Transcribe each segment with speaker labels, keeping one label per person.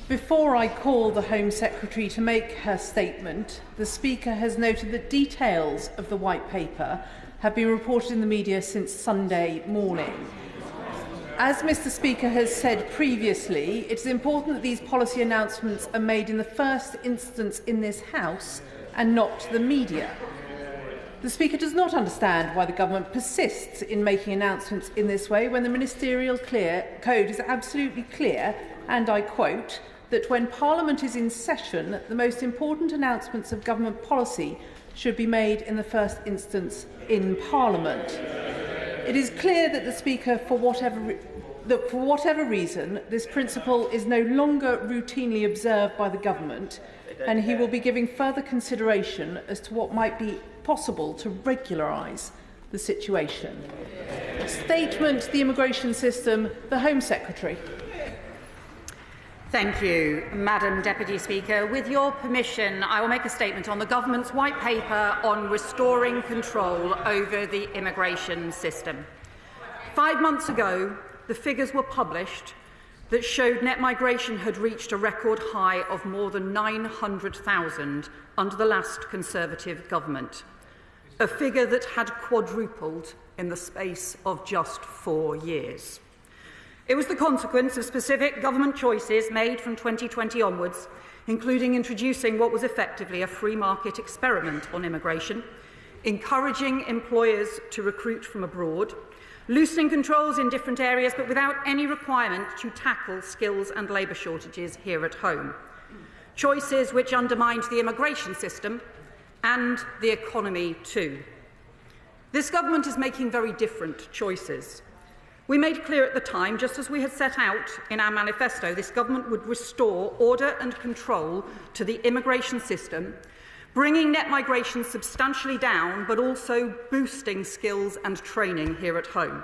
Speaker 1: Before I call the Home Secretary to make her statement, the Speaker has noted that details of the White Paper have been reported in the media since Sunday morning. As Mr. Speaker has said previously, it is important that these policy announcements are made in the first instance in this House and not to the media. The Speaker does not understand why the Government persists in making announcements in this way when the Ministerial Code is absolutely clear, and I quote, that when Parliament is in session, the most important announcements of government policy should be made in the first instance in Parliament. It is clear that the Speaker, for whatever reason, this principle is no longer routinely observed by the Government, and he will be giving further consideration as to what might be possible to regularise the situation. Statement: the immigration system. The Home Secretary.
Speaker 2: Thank you, Madam Deputy Speaker. With your permission, I will make a statement on the Government's White Paper on restoring control over the immigration system. 5 months ago, the figures were published that showed net migration had reached a record high of more than 900,000 under the last Conservative government, a figure that had quadrupled in the space of just 4 years. It was the consequence of specific government choices made from 2020 onwards, including introducing what was effectively a free market experiment on immigration, encouraging employers to recruit from abroad, loosening controls in different areas but without any requirement to tackle skills and labour shortages here at home. Choices which undermined the immigration system and the economy too. This government is making very different choices. We made clear at the time, just as we had set out in our manifesto, this government would restore order and control to the immigration system, bringing net migration substantially down, but also boosting skills and training here at home.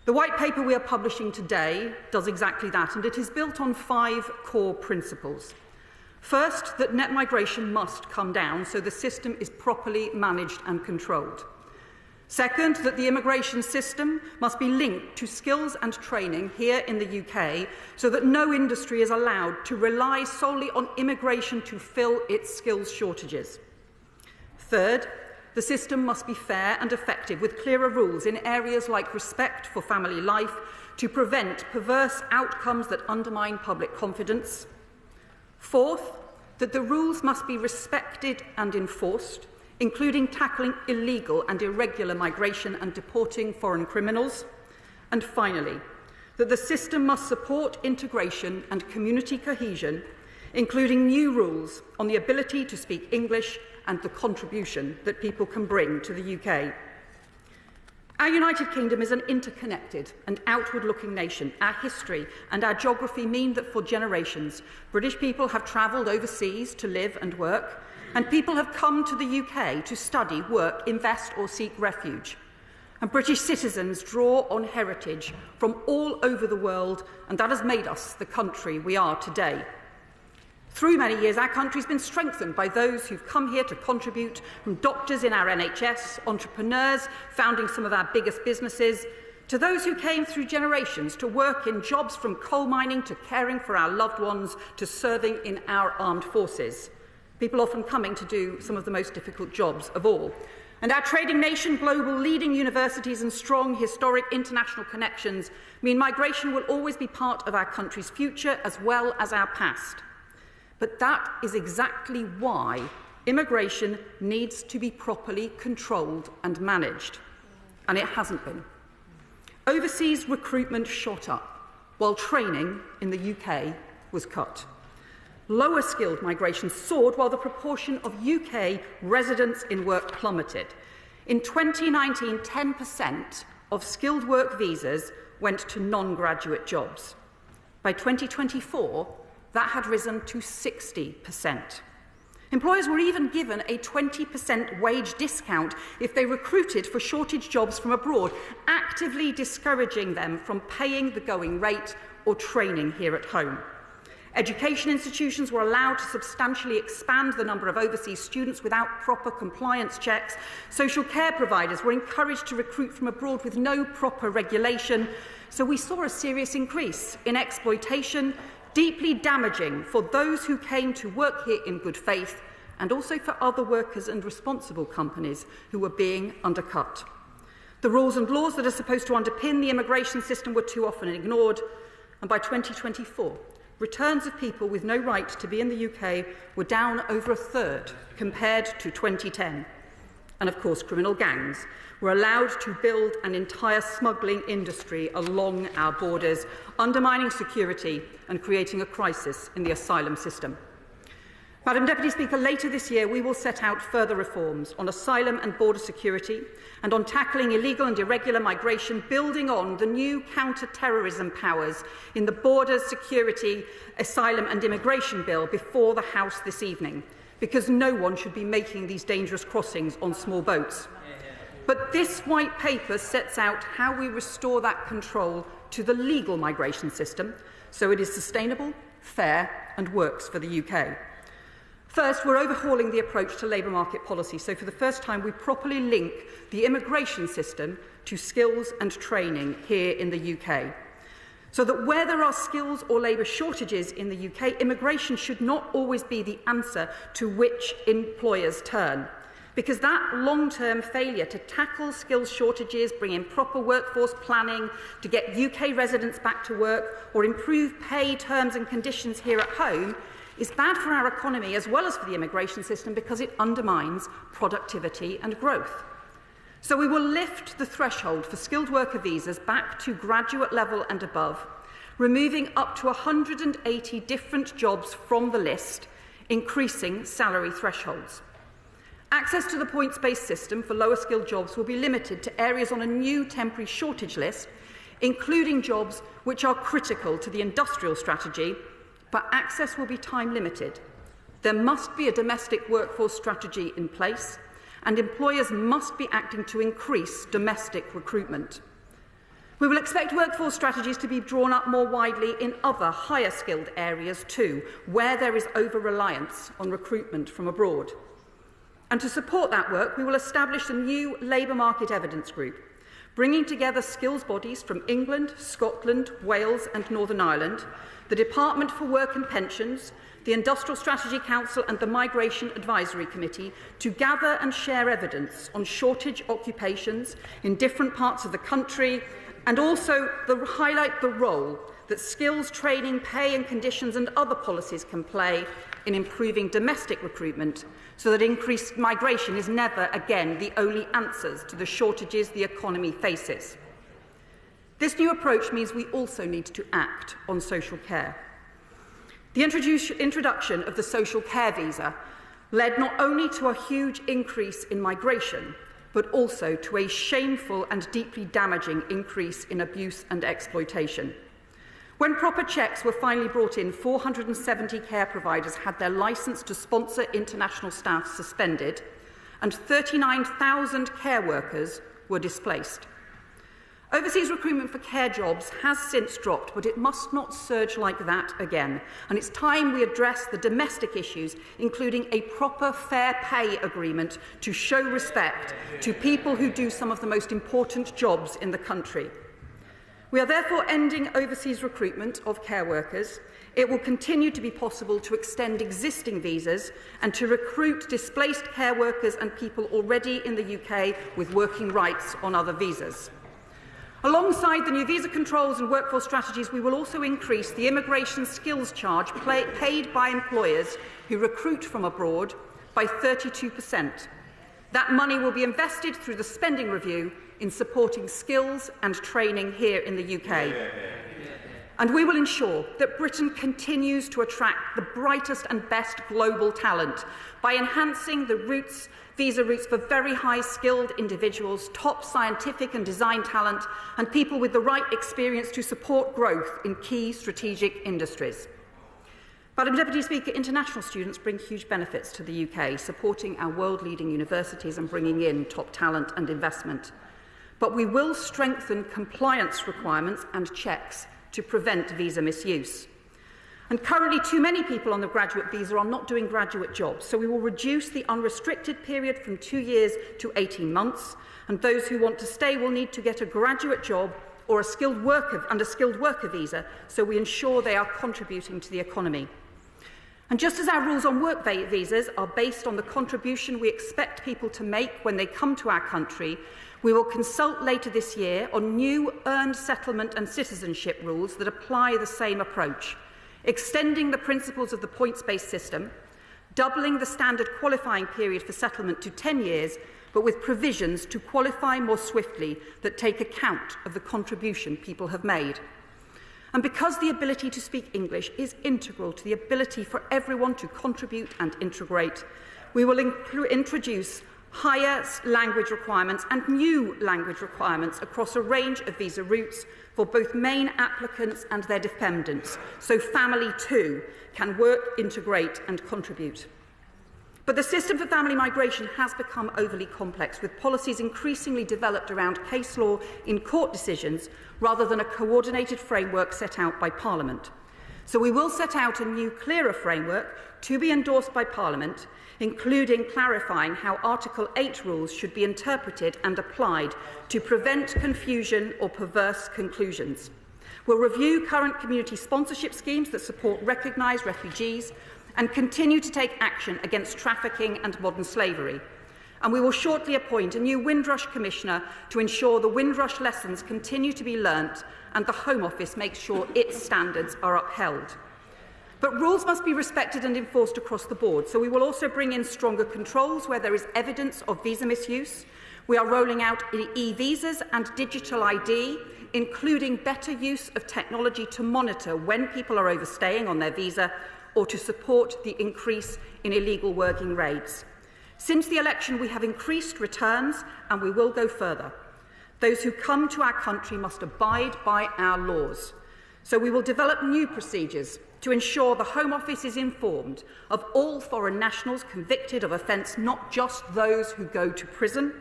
Speaker 2: The White Paper we are publishing today does exactly that, and it is built on 5 core principles. First, that net migration must come down so the system is properly managed and controlled. Second, that the immigration system must be linked to skills and training here in the UK so that no industry is allowed to rely solely on immigration to fill its skills shortages. Third, the system must be fair and effective with clearer rules in areas like respect for family life to prevent perverse outcomes that undermine public confidence. Fourth, that the rules must be respected and enforced, including tackling illegal and irregular migration and deporting foreign criminals. And finally, that the system must support integration and community cohesion, including new rules on the ability to speak English and the contribution that people can bring to the UK. Our United Kingdom is an interconnected and outward-looking nation. Our history and our geography mean that for generations, British people have travelled overseas to live and work, and people have come to the UK to study, work, invest or seek refuge. And British citizens draw on heritage from all over the world, and that has made us the country we are today. Through many years, our country has been strengthened by those who've come here to contribute, from doctors in our NHS, entrepreneurs founding some of our biggest businesses, to those who came through generations to work in jobs from coal mining to caring for our loved ones to serving in our armed forces. People often coming to do some of the most difficult jobs of all. And our trading nation, global leading universities and strong historic international connections mean migration will always be part of our country's future as well as our past. But that is exactly why immigration needs to be properly controlled and managed. And it hasn't been. Overseas recruitment shot up, while training in the UK was cut. Lower skilled migration soared while the proportion of UK residents in work plummeted. In 2019, 10% of skilled work visas went to non-graduate jobs. By 2024, that had risen to 60%. Employers were even given a 20% wage discount if they recruited for shortage jobs from abroad, actively discouraging them from paying the going rate or training here at home. Education institutions were allowed to substantially expand the number of overseas students without proper compliance checks. Social care providers were encouraged to recruit from abroad with no proper regulation. So we saw a serious increase in exploitation, deeply damaging for those who came to work here in good faith and also for other workers and responsible companies who were being undercut. The rules and laws that are supposed to underpin the immigration system were too often ignored, and by 2024, returns of people with no right to be in the UK were down over a third compared to 2010. And of course, criminal gangs were allowed to build an entire smuggling industry along our borders, undermining security and creating a crisis in the asylum system. Madam Deputy Speaker, later this year we will set out further reforms on asylum and border security and on tackling illegal and irregular migration, building on the new counter-terrorism powers in the Borders, Security, Asylum and Immigration Bill before the House this evening, because no one should be making these dangerous crossings on small boats. But this white paper sets out how we restore that control to the legal migration system so it is sustainable, fair and works for the UK. First, we're overhauling the approach to labour market policy, so for the first time we properly link the immigration system to skills and training here in the UK. So that where there are skills or labour shortages in the UK, immigration should not always be the answer to which employers turn. Because that long-term failure to tackle skills shortages, bring in proper workforce planning, to get UK residents back to work, or improve pay terms and conditions here at home, is bad for our economy as well as for the immigration system because it undermines productivity and growth. So we will lift the threshold for skilled worker visas back to graduate level and above, removing up to 180 different jobs from the list, increasing salary thresholds. Access to the points-based system for lower skilled jobs will be limited to areas on a new temporary shortage list, including jobs which are critical to the industrial strategy, but access will be time limited. There must be a domestic workforce strategy in place, and employers must be acting to increase domestic recruitment. We will expect workforce strategies to be drawn up more widely in other higher skilled areas too, where there is over-reliance on recruitment from abroad. And to support that work, we will establish a new labour market evidence group, bringing together skills bodies from England, Scotland, Wales and Northern Ireland, the Department for Work and Pensions, the Industrial Strategy Council and the Migration Advisory Committee to gather and share evidence on shortage occupations in different parts of the country and also highlight the role that skills, training, pay and conditions and other policies can play in improving domestic recruitment so that increased migration is never again the only answers to the shortages the economy faces. This new approach means we also need to act on social care. The introduction of the social care visa led not only to a huge increase in migration, but also to a shameful and deeply damaging increase in abuse and exploitation. When proper checks were finally brought in, 470 care providers had their licence to sponsor international staff suspended, and 39,000 care workers were displaced. Overseas recruitment for care jobs has since dropped, but it must not surge like that again. And it's time we address the domestic issues, including a proper fair pay agreement to show respect to people who do some of the most important jobs in the country. We are therefore ending overseas recruitment of care workers. It will continue to be possible to extend existing visas and to recruit displaced care workers and people already in the UK with working rights on other visas. Alongside the new visa controls and workforce strategies, we will also increase the immigration skills charge paid by employers who recruit from abroad by 32%. That money will be invested through the spending review in supporting skills and training here in the UK. And we will ensure that Britain continues to attract the brightest and best global talent by enhancing the visa routes for very high-skilled individuals, top scientific and design talent, and people with the right experience to support growth in key strategic industries. Madam Deputy Speaker, international students bring huge benefits to the UK, supporting our world-leading universities and bringing in top talent and investment. But we will strengthen compliance requirements and checks to prevent visa misuse. And currently, too many people on the graduate visa are not doing graduate jobs, so we will reduce the unrestricted period from 2 years to 18 months, and those who want to stay will need to get a graduate job or under skilled worker visa, so we ensure they are contributing to the economy. And just as our rules on work visas are based on the contribution we expect people to make when they come to our country, we will consult later this year on new earned settlement and citizenship rules that apply the same approach, extending the principles of the points-based system, doubling the standard qualifying period for settlement to 10 years, but with provisions to qualify more swiftly that take account of the contribution people have made. And because the ability to speak English is integral to the ability for everyone to contribute and integrate, we will introduce higher language requirements and new language requirements across a range of visa routes for both main applicants and their dependents, so family too can work, integrate and contribute. But the system for family migration has become overly complex, with policies increasingly developed around case law in court decisions rather than a coordinated framework set out by Parliament. So we will set out a new, clearer framework to be endorsed by Parliament, including clarifying how Article 8 rules should be interpreted and applied to prevent confusion or perverse conclusions. We'll review current community sponsorship schemes that support recognised refugees and continue to take action against trafficking and modern slavery. And we will shortly appoint a new Windrush Commissioner to ensure the Windrush lessons continue to be learnt and the Home Office makes sure its standards are upheld. But rules must be respected and enforced across the board, so we will also bring in stronger controls where there is evidence of visa misuse. We are rolling out e-visas and digital ID, including better use of technology to monitor when people are overstaying on their visa or to support the increase in illegal working raids. Since the election, we have increased returns and we will go further. Those who come to our country must abide by our laws. So we will develop new procedures to ensure the Home Office is informed of all foreign nationals convicted of offence, not just those who go to prison.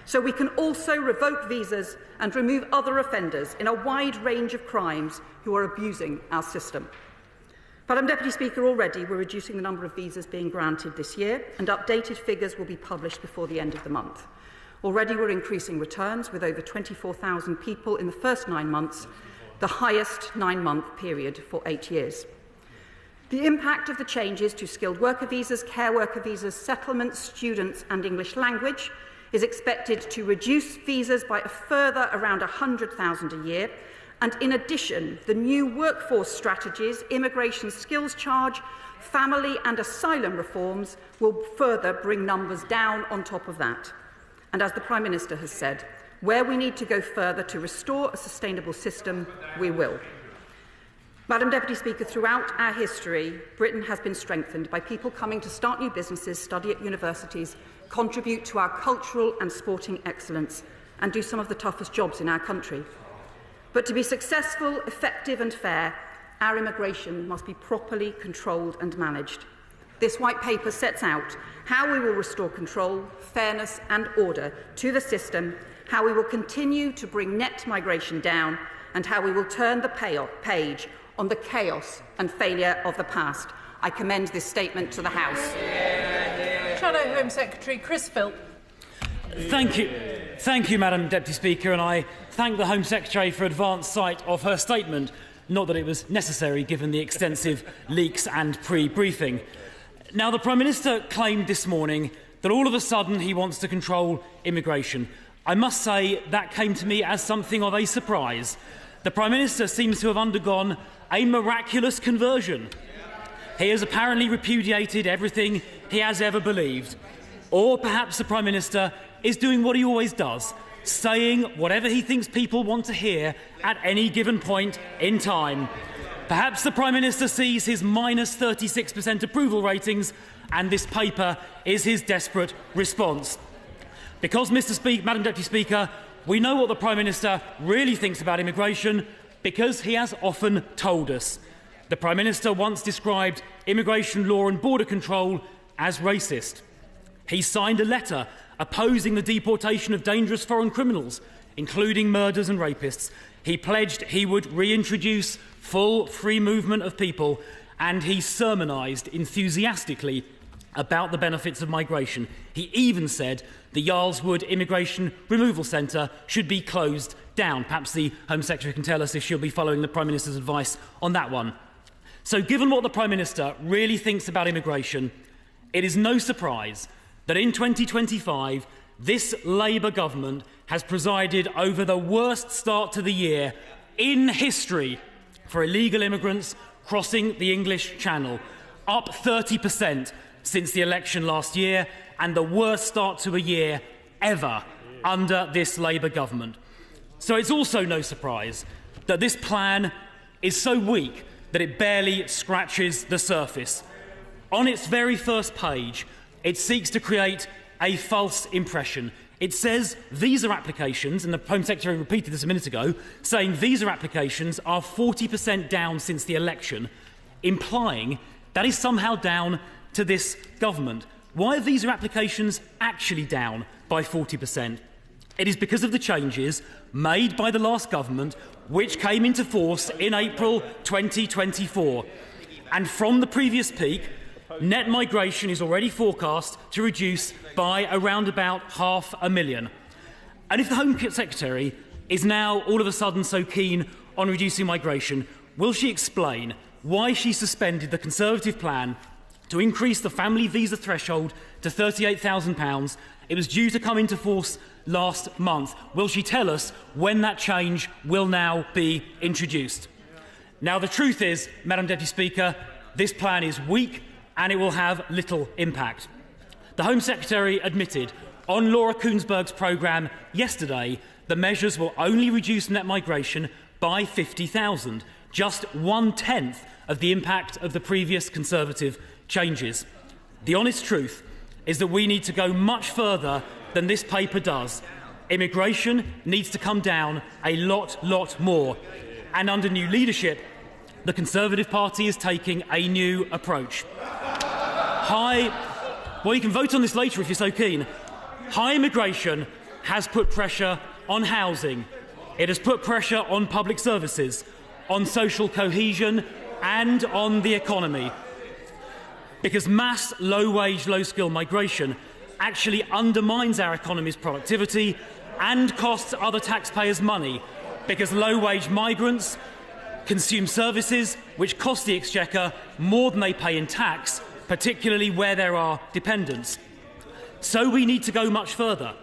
Speaker 2: So we can also revoke visas and remove other offenders in a wide range of crimes who are abusing our system. Madam Deputy Speaker, already we're reducing the number of visas being granted this year, and updated figures will be published before the end of the month. Already we're increasing returns with over 24,000 people in the first 9 months, the highest 9-month period for 8 years. The impact of the changes to skilled worker visas, care worker visas, settlements, students and English language is expected to reduce visas by a further around 100,000 a year. And in addition, the new workforce strategies, immigration skills charge, family and asylum reforms will further bring numbers down on top of that. And as the Prime Minister has said, where we need to go further to restore a sustainable system, we will. Madam Deputy Speaker, throughout our history, Britain has been strengthened by people coming to start new businesses, study at universities, contribute to our cultural and sporting excellence, and do some of the toughest jobs in our country. But to be successful, effective and fair, our immigration must be properly controlled and managed. This White Paper sets out how we will restore control, fairness and order to the system, how we will continue to bring net migration down, and how we will turn the page on the chaos and failure of the past. I commend this statement to the House.
Speaker 1: Shadow Home Secretary Chris Philp.
Speaker 3: Thank you, Madam Deputy Speaker, and I thank the Home Secretary for advance sight of her statement, not that it was necessary given the extensive leaks and pre-briefing. Now, the Prime Minister claimed this morning that all of a sudden he wants to control immigration. I must say that came to me as something of a surprise. The Prime Minister seems to have undergone a miraculous conversion. He has apparently repudiated everything he has ever believed. Or perhaps the Prime Minister is doing what he always does, saying whatever he thinks people want to hear at any given point in time. Perhaps the Prime Minister sees his minus 36% approval ratings and this paper is his desperate response. Because, Madam Deputy Speaker, we know what the Prime Minister really thinks about immigration because he has often told us. The Prime Minister once described immigration law and border control as racist. He signed a letter opposing the deportation of dangerous foreign criminals, including murderers and rapists. He pledged he would reintroduce full free movement of people, and he sermonised enthusiastically about the benefits of migration. He even said the Yarlswood Immigration Removal Centre should be closed down. Perhaps the Home Secretary can tell us if she'll be following the Prime Minister's advice on that one. So given what the Prime Minister really thinks about immigration, it is no surprise that in 2025 this Labour government has presided over the worst start to the year in history for illegal immigrants crossing the English Channel, up 30% since the election last year, and the worst start to a year ever under this Labour government. So it's also no surprise that this plan is so weak that it barely scratches the surface. On its very first page, it seeks to create a false impression. It says visa applications, and the Home Secretary repeated this a minute ago, saying visa applications are 40% down since the election, implying that is somehow down to this government. Why are visa applications actually down by 40%? It is because of the changes made by the last government, which came into force in April 2024. And from the previous peak, net migration is already forecast to reduce by around about 500,000. And if the Home Secretary is now all of a sudden so keen on reducing migration, will she explain why she suspended the Conservative plan to increase the family visa threshold to £38,000? It was due to come into force last month. Will she tell us when that change will now be introduced? Now, the truth is, Madam Deputy Speaker, this plan is weak and it will have little impact. The Home Secretary admitted on Laura Kuenssberg's programme yesterday the measures will only reduce net migration by 50,000, just 1/10 of the impact of the previous Conservative changes. The honest truth is that we need to go much further than this paper does. Immigration needs to come down a lot more. And under new leadership, the Conservative Party is taking a new approach. Well, you can vote on this later if you're so keen. High immigration has put pressure on housing. It has put pressure on public services, on social cohesion and on the economy. Because mass low-wage, low-skill migration actually undermines our economy's productivity and costs other taxpayers money, because low-wage migrants consume services which cost the Exchequer more than they pay in tax, particularly where there are dependents. So we need to go much further,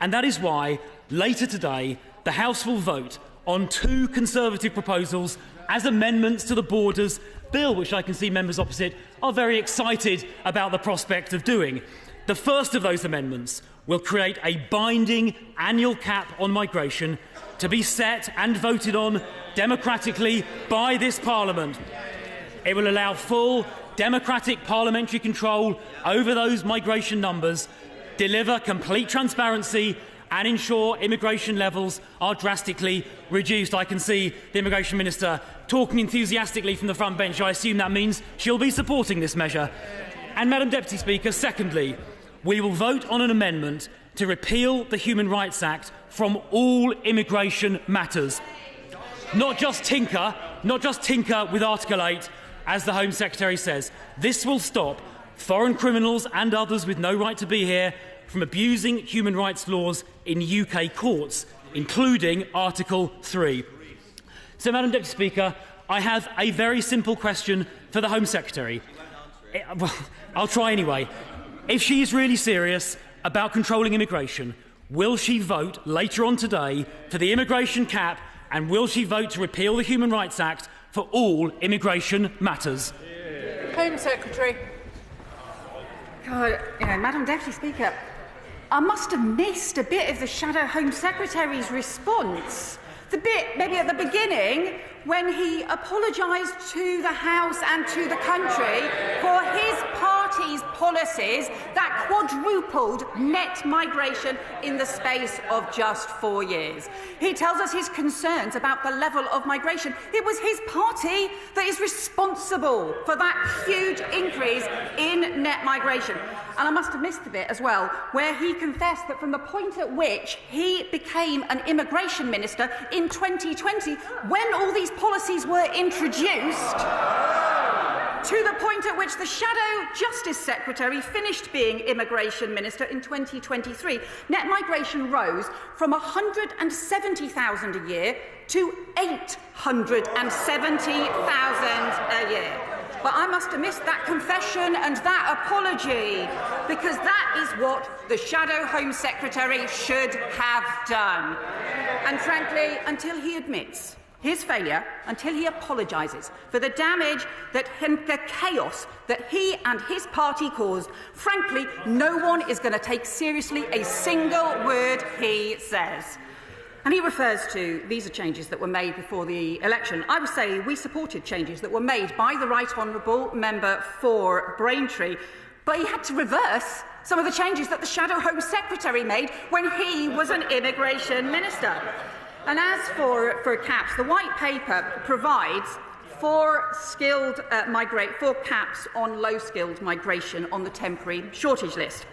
Speaker 3: and that is why later today the House will vote on 2 Conservative proposals as amendments to the Borders Bill, which I can see members opposite are very excited about the prospect of doing. The first of those amendments will create a binding annual cap on migration to be set and voted on democratically by this Parliament. It will allow full democratic parliamentary control over those migration numbers, deliver complete transparency and ensure immigration levels are drastically reduced. I can see the Immigration Minister talking enthusiastically from the front bench. I assume that means she'll be supporting this measure. And, Madam Deputy Speaker, secondly, we will vote on an amendment to repeal the Human Rights Act from all immigration matters. Not just tinker with Article 8, as the Home Secretary says. This will stop foreign criminals and others with no right to be here from abusing human rights laws in UK courts, including Article 3. So, Madam Deputy Speaker, I have a very simple question for the Home Secretary. Well, I'll try anyway. If she is really serious about controlling immigration, will she vote later on today for the immigration cap, and will she vote to repeal the Human Rights Act for all immigration matters?
Speaker 1: Home Secretary.
Speaker 2: Madam Deputy Speaker, I must have missed a bit of the Shadow Home Secretary's response. The bit maybe at the beginning when he apologised to the House and to the country for his party's policies that quadrupled net migration in the space of just 4 years. He tells us his concerns about the level of migration. It was his party that is responsible for that huge increase in net migration. And I must have missed the bit as well where he confessed that from the point at which he became an immigration minister in 2020, when all these policies were introduced, to the point at which the Shadow Justice Secretary finished being Immigration Minister in 2023, net migration rose from 170,000 a year to 870,000 a year. But I must have missed that confession and that apology, because that is what the Shadow Home Secretary should have done. And frankly, until he admits his failure, until he apologises for the damage, the chaos that he and his party caused, frankly, no one is going to take seriously a single word he says. And he refers to visa changes that were made before the election. I would say we supported changes that were made by the Right Honourable Member for Braintree, but he had to reverse some of the changes that the Shadow Home Secretary made when he was an Immigration Minister. And as for caps, the White Paper provides for caps on low-skilled migration on the temporary shortage list.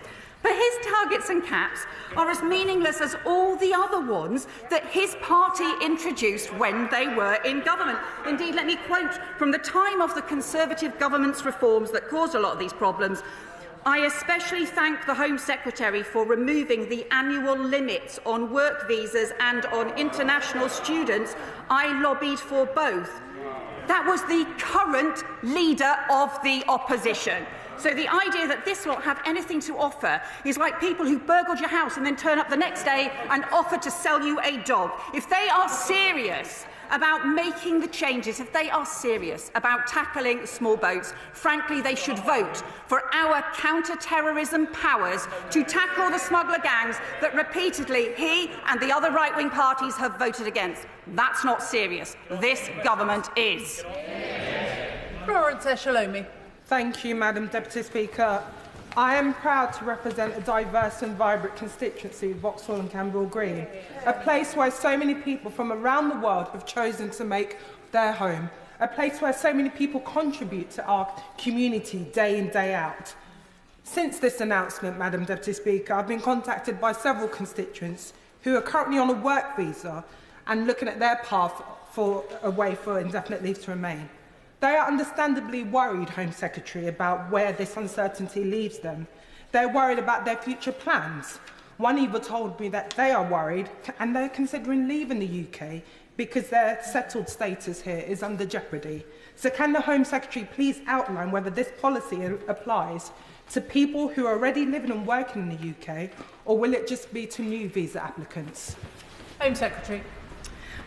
Speaker 2: But his targets and caps are as meaningless as all the other ones that his party introduced when they were in government. Indeed, let me quote from the time of the Conservative government's reforms that caused a lot of these problems. I especially thank the Home Secretary for removing the annual limits on work visas and on international students. I lobbied for both. That was the current leader of the opposition. So the idea that this will have anything to offer is like people who burgled your house and then turn up the next day and offer to sell you a dog. If they are serious about making the changes, if they are serious about tackling small boats, frankly, they should vote for our counter-terrorism powers to tackle the smuggler gangs that repeatedly he and the other right-wing parties have voted against. That's not serious. This government is.
Speaker 1: Florence Eshalomi.
Speaker 4: Thank you, Madam Deputy Speaker. I am proud to represent a diverse and vibrant constituency, Vauxhall and Camberwell Green, a place where so many people from around the world have chosen to make their home, a place where so many people contribute to our community day in, day out. Since this announcement, Madam Deputy Speaker, I've been contacted by several constituents who are currently on a work visa and looking at their path for a way for indefinite leave to remain. They are understandably worried, Home Secretary, about where this uncertainty leaves them. They're worried about their future plans. One even told me that they are worried and they're considering leaving the UK because their settled status here is under jeopardy. So can the Home Secretary please outline whether this policy applies to people who are already living and working in the UK, or will it just be to new visa applicants?
Speaker 1: Home Secretary.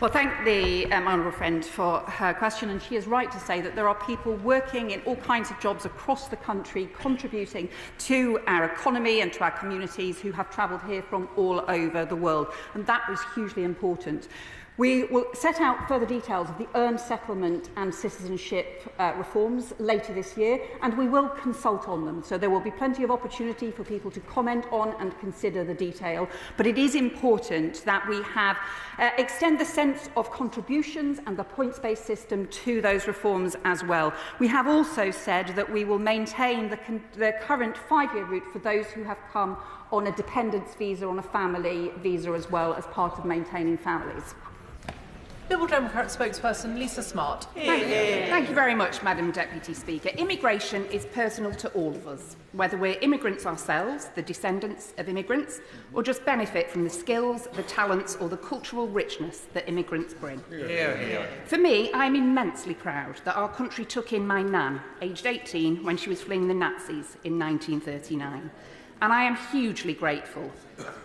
Speaker 2: Well, thank the honourable friend for her question, and she is right to say that there are people working in all kinds of jobs across the country, contributing to our economy and to our communities, who have travelled here from all over the world, and that is hugely important. We will set out further details of the earned settlement and citizenship reforms later this year, and we will consult on them. So there will be plenty of opportunity for people to comment on and consider the detail. But it is important that we have extend the sense of contributions and the points-based system to those reforms as well. We have also said that we will maintain the current 5-year route for those who have come on a dependence visa, on a family visa as well, as part of maintaining families.
Speaker 1: Liberal Democrat spokesperson Lisa Smart.
Speaker 5: Thank you very much, Madam Deputy Speaker. Immigration is personal to all of us, whether we're immigrants ourselves, the descendants of immigrants, or just benefit from the skills, the talents or the cultural richness that immigrants bring. For me, I'm immensely proud that our country took in my nan, aged 18, when she was fleeing the Nazis in 1939. And I am hugely grateful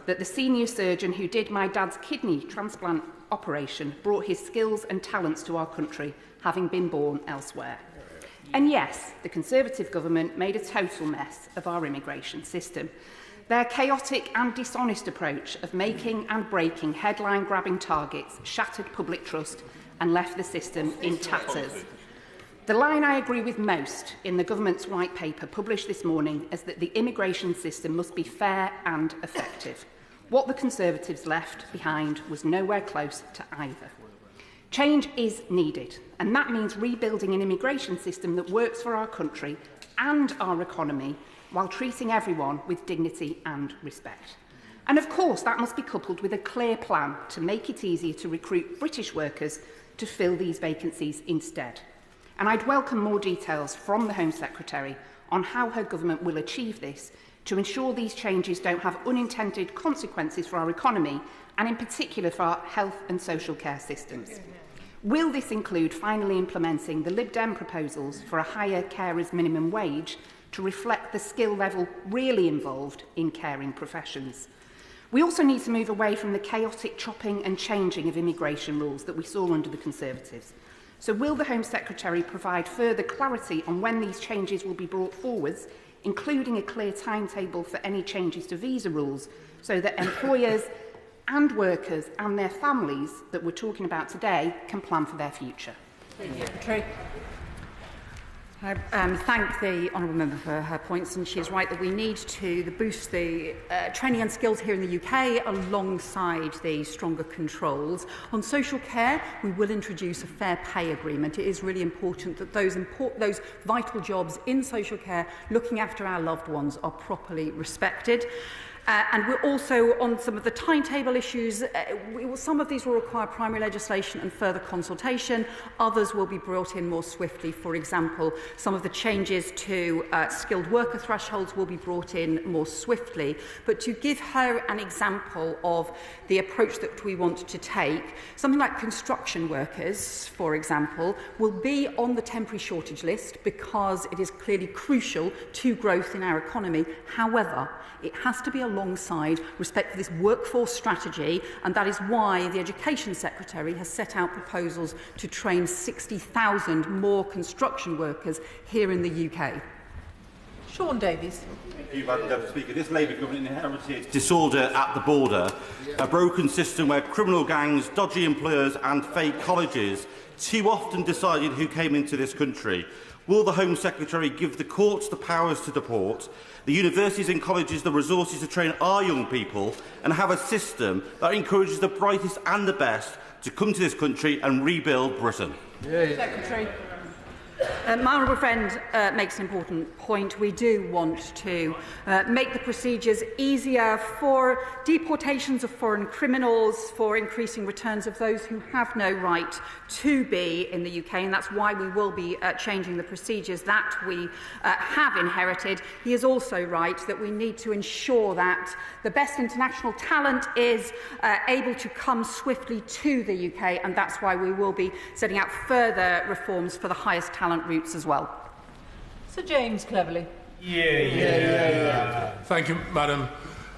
Speaker 5: that the senior surgeon who did my dad's kidney transplant operation brought his skills and talents to our country, having been born elsewhere. And yes, the Conservative government made a total mess of our immigration system. Their chaotic and dishonest approach of making and breaking headline-grabbing targets shattered public trust and left the system in tatters. The line I agree with most in the government's white paper published this morning is that the immigration system must be fair and effective. What the Conservatives left behind was nowhere close to either. Change is needed, and that means rebuilding an immigration system that works for our country and our economy while treating everyone with dignity and respect. And of course, that must be coupled with a clear plan to make it easier to recruit British workers to fill these vacancies instead. And I'd welcome more details from the Home Secretary on how her government will achieve this to ensure these changes don't have unintended consequences for our economy and in particular for our health and social care systems. Will this include finally implementing the Lib Dem proposals for a higher carers minimum wage to reflect the skill level really involved in caring professions? We also need to move away from the chaotic chopping and changing of immigration rules that we saw under the Conservatives. So will the Home Secretary provide further clarity on when these changes will be brought forwards, including a clear timetable for any changes to visa rules, so that employers and workers and their families that we're talking about today can plan for their future?
Speaker 1: Secretary.
Speaker 2: I thank the honourable member for her points, and she is right that we need to boost the training and skills here in the UK alongside the stronger controls. On social care, we will introduce a fair pay agreement. It is really important that those vital jobs in social care, looking after our loved ones, are properly respected. And we're also on some of the timetable issues. Some of these will require primary legislation and further consultation. Others will be brought in more swiftly. For example, some of the changes to skilled worker thresholds will be brought in more swiftly. But to give her an example of the approach that we want to take, something like construction workers, for example, will be on the temporary shortage list because it is clearly crucial to growth in our economy. However, it has to be alongside respect for this workforce strategy, and that is why the Education Secretary has set out proposals to train 60,000 more construction workers here in the UK.
Speaker 1: Sean Davies.
Speaker 6: Thank you, Madam Deputy Speaker. This Labour government inherited disorder at the border, a broken system where criminal gangs, dodgy employers and fake colleges too often decided who came into this country. Will the Home Secretary give the courts the powers to deport, the universities and colleges the resources to train our young people, and have a system that encourages the brightest and the best to come to this country and rebuild Britain?
Speaker 1: Secretary.
Speaker 2: My honourable friend makes an important point. We do want to make the procedures easier for deportations of foreign criminals, for increasing returns of those who have no right to be in the UK, and that's why we will be changing the procedures that we have inherited. He is also right that we need to ensure that the best international talent is able to come swiftly to the UK, and that's why we will be setting out further reforms for the highest talent routes as well.
Speaker 1: Sir James Cleverly.
Speaker 7: Thank you, Madam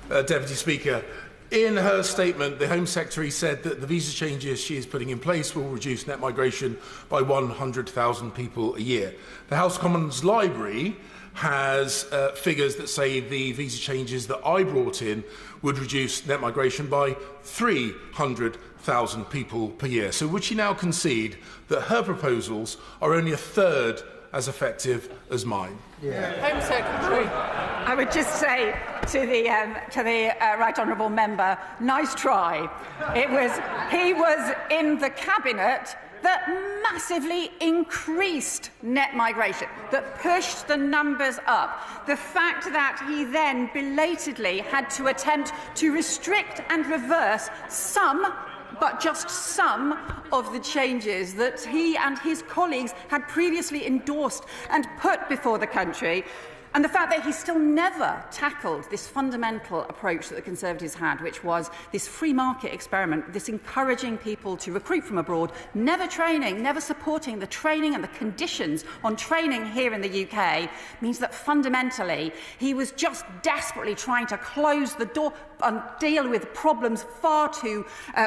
Speaker 7: Deputy Speaker. In her statement, the Home Secretary said that the visa changes she is putting in place will reduce net migration by 100,000 people a year. The House of Commons Library has figures that say the visa changes that I brought in would reduce net migration by 300,000 people per year. So would she now concede that her proposals are only a third as effective as mine?
Speaker 1: Home Secretary.
Speaker 2: I would just say to the right honourable member, nice try. He was in the cabinet that massively increased net migration, that pushed the numbers up. The fact that he then belatedly had to attempt to restrict and reverse some, but just some, of the changes that he and his colleagues had previously endorsed and put before the country. And the fact that he still never tackled this fundamental approach that the Conservatives had, which was this free market experiment, this encouraging people to recruit from abroad, never training, never supporting the training and the conditions on training here in the UK, means that fundamentally he was just desperately trying to close the door and deal with problems far too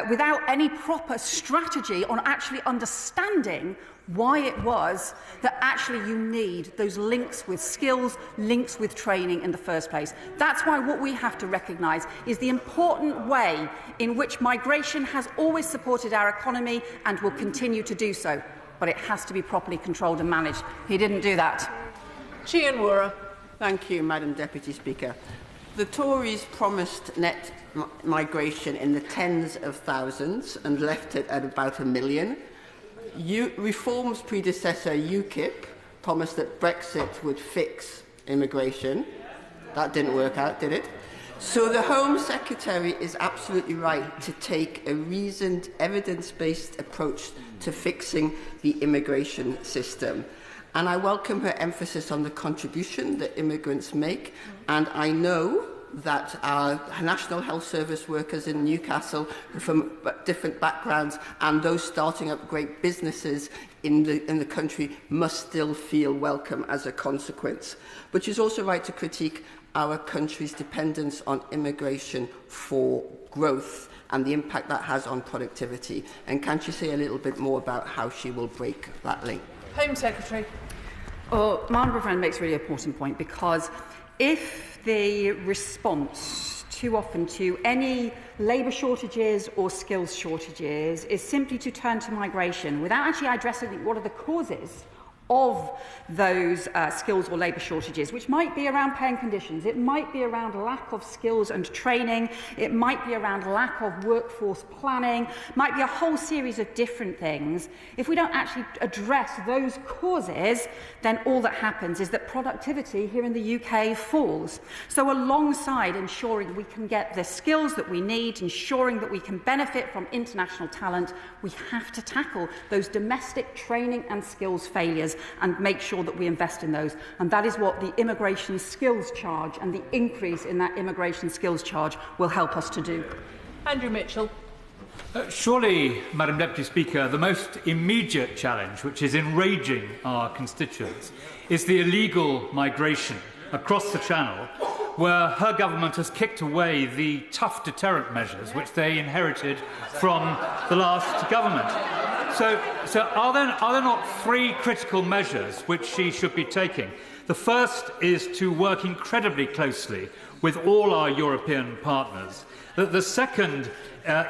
Speaker 2: without any proper strategy on actually understanding why it was that actually you need those links with skills, links with training in the first place. That's why what we have to recognise is the important way in which migration has always supported our economy and will continue to do so. But it has to be properly controlled and managed. He didn't do that.
Speaker 1: Chian Wura.
Speaker 8: Thank you, Madam Deputy Speaker. The Tories promised net migration in the tens of thousands and left it at about 1 million. Reform's predecessor, UKIP, promised that Brexit would fix immigration. That didn't work out, did it? So the Home Secretary is absolutely right to take a reasoned, evidence-based approach to fixing the immigration system. And I welcome her emphasis on the contribution that immigrants make. And I know that our National Health Service workers in Newcastle from different backgrounds and those starting up great businesses in the country must still feel welcome as a consequence. But she's also right to critique our country's dependence on immigration for growth and the impact that has on productivity. And can she say a little bit more about how she will break that link?
Speaker 1: Home Secretary.
Speaker 2: Well, my honourable friend makes a really important point, because if the response too often to any labour shortages or skills shortages is simply to turn to migration without actually addressing what are the causes of those skills or labour shortages, which might be around pay and conditions, it might be around lack of skills and training, it might be around lack of workforce planning, might be a whole series of different things. If we don't actually address those causes, then all that happens is that productivity here in the UK falls. So alongside ensuring we can get the skills that we need, ensuring that we can benefit from international talent, we have to tackle those domestic training and skills failures and make sure that we invest in those. And that is what the immigration skills charge and the increase in that immigration skills charge will help us to do.
Speaker 1: Andrew Mitchell.
Speaker 9: Surely, Madam Deputy Speaker, the most immediate challenge, which is enraging our constituents, is the illegal migration across the Channel, where her government has kicked away the tough deterrent measures which they inherited from the last government. So are there not three critical measures which she should be taking? The first is to work incredibly closely with all our European partners. The second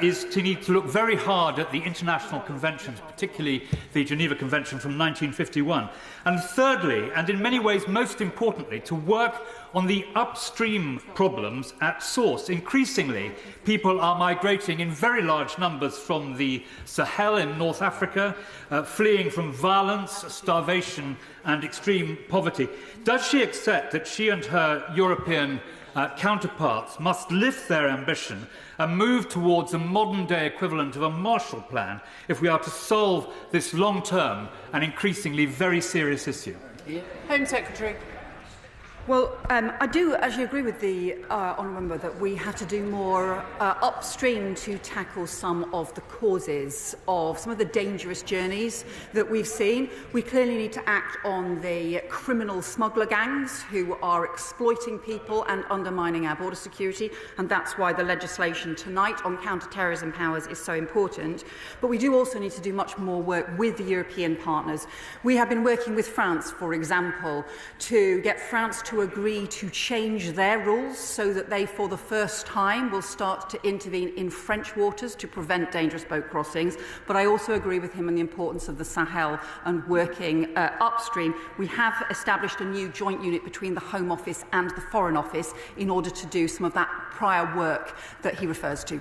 Speaker 9: is to need to look very hard at the international conventions, particularly the Geneva Convention from 1951. And thirdly, and in many ways most importantly, to work on the upstream problems at source. Increasingly, people are migrating in very large numbers from the Sahel in North Africa, fleeing from violence, starvation and extreme poverty. Does she accept that she and her European counterparts must lift their ambition and move towards a modern-day equivalent of a Marshall Plan if we are to solve this long-term and increasingly very serious issue?
Speaker 1: Home Secretary.
Speaker 2: Well, I do actually agree with the honourable member that we have to do more upstream to tackle some of the causes of some of the dangerous journeys that we've seen. We clearly need to act on the criminal smuggler gangs who are exploiting people and undermining our border security, and that's why the legislation tonight on counter-terrorism powers is so important. But we do also need to do much more work with the European partners. We have been working with France, for example, to get France to agree to change their rules so that they, for the first time, will start to intervene in French waters to prevent dangerous boat crossings. But I also agree with him on the importance of the Sahel and working upstream. We have established a new joint unit between the Home Office and the Foreign Office in order to do some of that prior work that he refers to.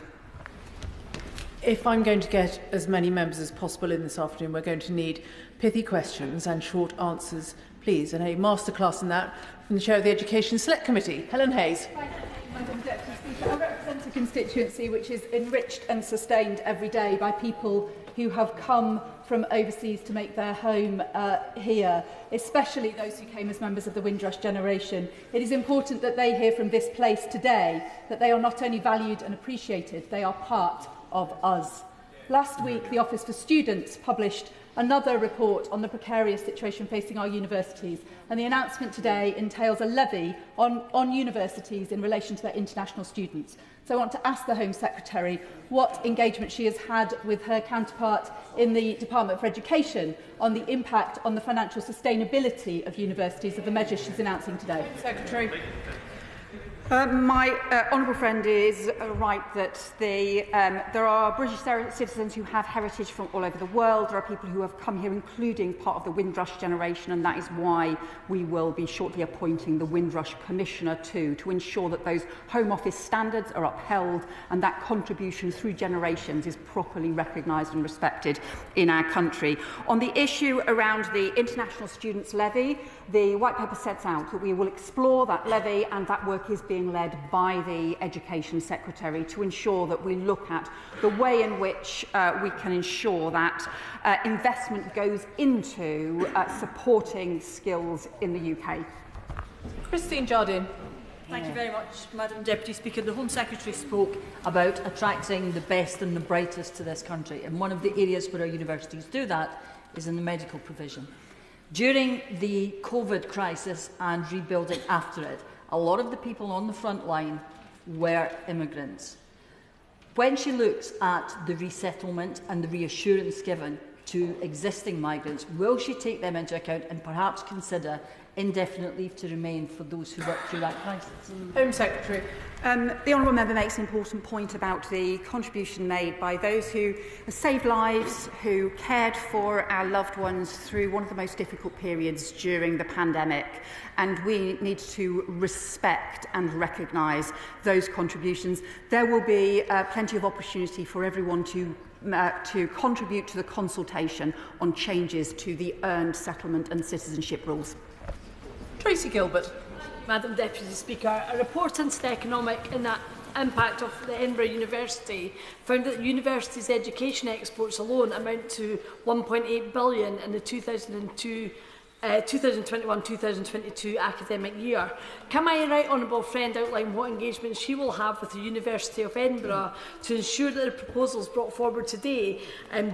Speaker 1: If I'm going to get as many members as possible in this afternoon, we're going to need pithy questions and short answers, please. And a masterclass in that from the Chair of the Education Select Committee, Helen Hayes.
Speaker 10: Thank you, Madam Deputy Speaker. I represent a constituency which is enriched and sustained every day by people who have come from overseas to make their home here, especially those who came as members of the Windrush generation. It is important that they hear from this place today that they are not only valued and appreciated, they are part of us. Last week, the Office for Students published another report on the precarious situation facing our universities, and the announcement today entails a levy on universities in relation to their international students. So I want to ask the Home Secretary what engagement she has had with her counterpart in the Department for Education on the impact on the financial sustainability of universities of the measures she's announcing today.
Speaker 1: Secretary.
Speaker 2: My honourable friend is right that there are British citizens who have heritage from all over the world. There are people who have come here, including part of the Windrush generation, and that is why we will be shortly appointing the Windrush Commissioner to ensure that those Home Office standards are upheld and that contribution through generations is properly recognised and respected in our country. On the issue around the International Students Levy, the White Paper sets out that we will explore that levy, and that work is being being led by the Education Secretary to ensure that we look at the way in which we can ensure that investment goes into supporting skills in the UK.
Speaker 1: Christine Jardine.
Speaker 11: Thank you very much, Madam Deputy Speaker. The Home Secretary spoke about attracting the best and the brightest to this country, and one of the areas where our universities do that is in the medical provision. During the COVID crisis and rebuilding after it, a lot of the people on the front line were immigrants. When she looks at the resettlement and the reassurance given to existing migrants, will she take them into account and perhaps consider indefinite leave to remain for those who work through that crisis?
Speaker 1: Home Secretary.
Speaker 2: The Honourable Member makes an important point about the contribution made by those who have saved lives, who cared for our loved ones through one of the most difficult periods during the pandemic. And we need to respect and recognise those contributions. There will be plenty of opportunity for everyone to contribute to the consultation on changes to the earned settlement and citizenship rules.
Speaker 1: Tracy Gilbert.
Speaker 12: Madam Deputy Speaker, a report into the economic impact of the Edinburgh University found that the university's education exports alone amount to £1.8 billion in the 2021-2022 academic year. Can my right honourable friend outline what engagement she will have with the University of Edinburgh to ensure that the proposals brought forward today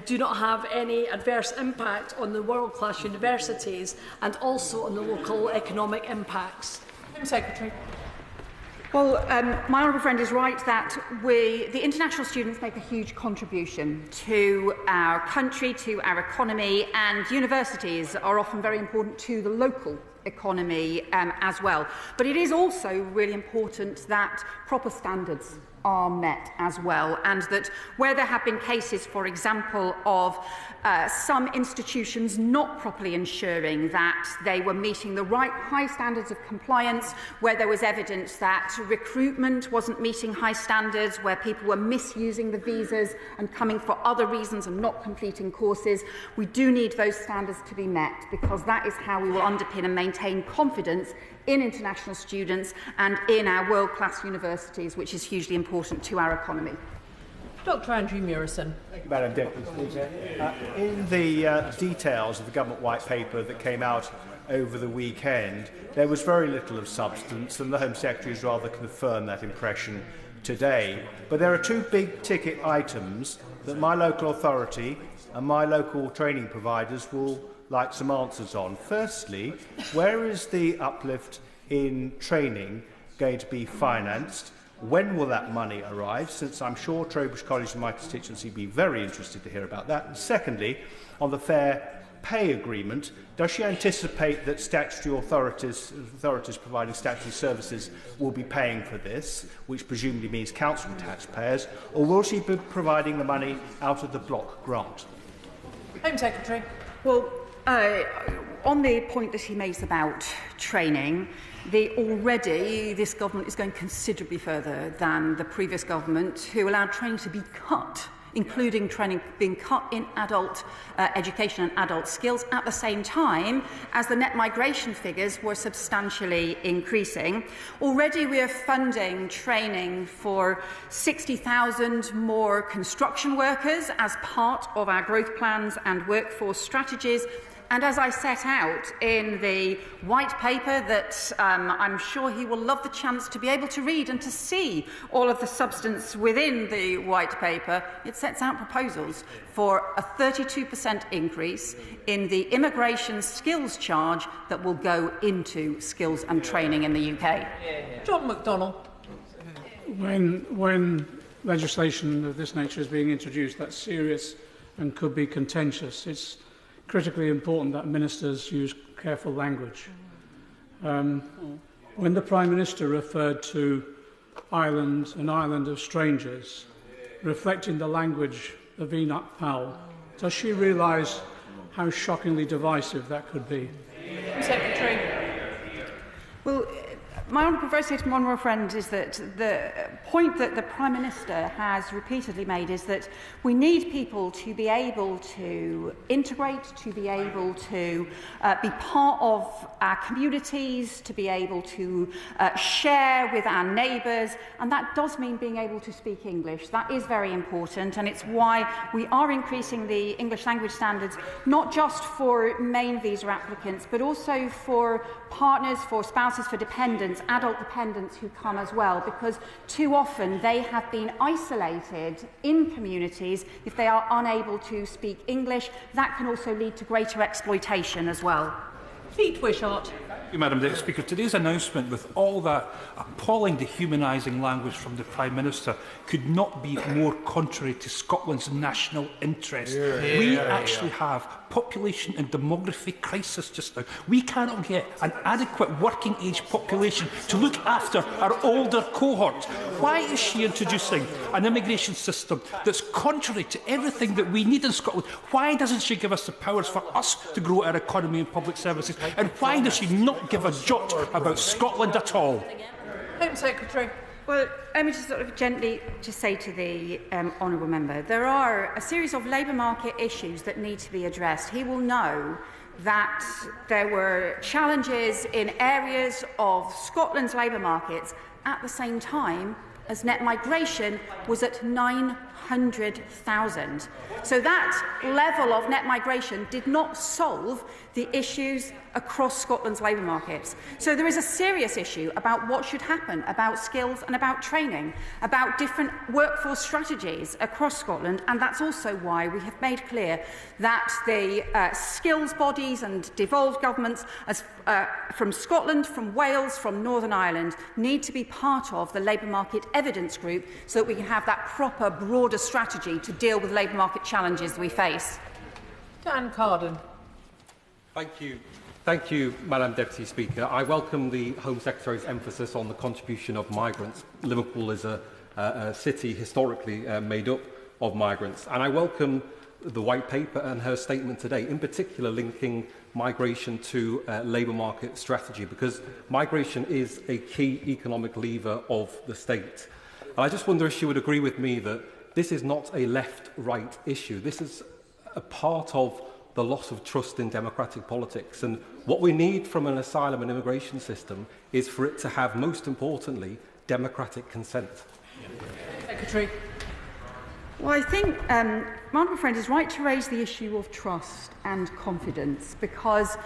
Speaker 12: do not have any adverse impact on the world-class universities and also on the local economic impacts?
Speaker 1: Home Secretary.
Speaker 2: Well, my honourable friend is right that the international students make a huge contribution to our country, to our economy, and universities are often very important to the local economy as well. But it is also really important that proper standards are met as well, and that where there have been cases, for example, of some institutions not properly ensuring that they were meeting the right high standards of compliance, where there was evidence that recruitment wasn't meeting high standards, where people were misusing the visas and coming for other reasons and not completing courses, we do need those standards to be met, because that is how we will underpin and maintain confidence in international students and in our world-class universities, which is hugely important to our economy.
Speaker 1: Dr Andrew Murison.
Speaker 13: Thank you, Madam Deputy Speaker. In the details of the Government White Paper that came out over the weekend, there was very little of substance, and the Home Secretary has rather confirmed that impression today. But there are two big-ticket items that my local authority and my local training providers will like some answers on. Firstly, where is the uplift in training going to be financed? When will that money arrive? Since I'm sure Trowbridge College and my constituency will be very interested to hear about that. And secondly, on the fair pay agreement, does she anticipate that statutory authorities providing statutory services will be paying for this, which presumably means council taxpayers, or will she be providing the money out of the block grant?
Speaker 1: Home Secretary.
Speaker 2: Well, on the point that he makes about training, already this government is going considerably further than the previous government, who allowed training to be cut, including training being cut in adult education and adult skills, at the same time as the net migration figures were substantially increasing. Already we are funding training for 60,000 more construction workers as part of our growth plans and workforce strategies. And as I set out in the white paper that I'm sure he will love the chance to be able to read and to see all of the substance within the white paper, it sets out proposals for a 32% increase in the immigration skills charge that will go into skills and training in the UK.
Speaker 1: John McDonnell.
Speaker 14: When legislation of this nature is being introduced, that's serious and could be contentious. It's critically important that ministers use careful language. When the Prime Minister referred to Ireland, an island of strangers, reflecting the language of Enoch Powell, does she realise how shockingly divisive that could be?
Speaker 1: Secretary.
Speaker 2: Well, My honourable friend is that the point that the Prime Minister has repeatedly made is that we need people to be able to integrate, to be able to be part of our communities, to be able to share with our neighbours, and that does mean being able to speak English. That is very important, and it's why we are increasing the English language standards, not just for main visa applicants, but also for partners, for spouses, for dependents, adult dependents who come as well, because too often they have been isolated in communities if they are unable to speak English. That can also lead to greater exploitation as well.
Speaker 10: Pete Wishart.
Speaker 15: Thank you, Madam Deputy Speaker. Today's announcement, with all that appalling dehumanising language from the Prime Minister, could not be more contrary to Scotland's national interest.
Speaker 7: Yeah.
Speaker 15: We actually have population and demography crisis just now. We cannot get an adequate working age population to look after our older cohort. Why is she introducing an immigration system that's contrary to everything that we need in Scotland? Why doesn't she give us the powers for us to grow our economy and public services? And why does she not give a jot about Scotland at all?
Speaker 1: Home Secretary.
Speaker 2: Well, let me just sort of gently just say to the honourable member, there are a series of labour market issues that need to be addressed. He will know that there were challenges in areas of Scotland's labour markets at the same time as net migration was at 900,000. So that level of net migration did not solve the issues across Scotland's labour markets. So there is a serious issue about what should happen, about skills and about training, about different workforce strategies across Scotland, and that's also why we have made clear that the skills bodies and devolved governments from Scotland, from Wales, from Northern Ireland need to be part of the labour market evidence group so that we can have that proper, broader strategy to deal with labour market challenges that we face.
Speaker 1: Dan Carden.
Speaker 16: Thank you, Madam Deputy Speaker. I welcome the Home Secretary's emphasis on the contribution of migrants. Liverpool is a city historically made up of migrants, and I welcome the White Paper and her statement today, in particular linking migration to labour market strategy, because migration is a key economic lever of the state. And I just wonder if she would agree with me that this is not a left-right issue. This is a part of the loss of trust in democratic politics. And what we need from an asylum and immigration system is for it to have, most importantly, democratic consent.
Speaker 1: Secretary.
Speaker 2: Well, I think my honourable friend is right to raise the issue of trust and confidence, because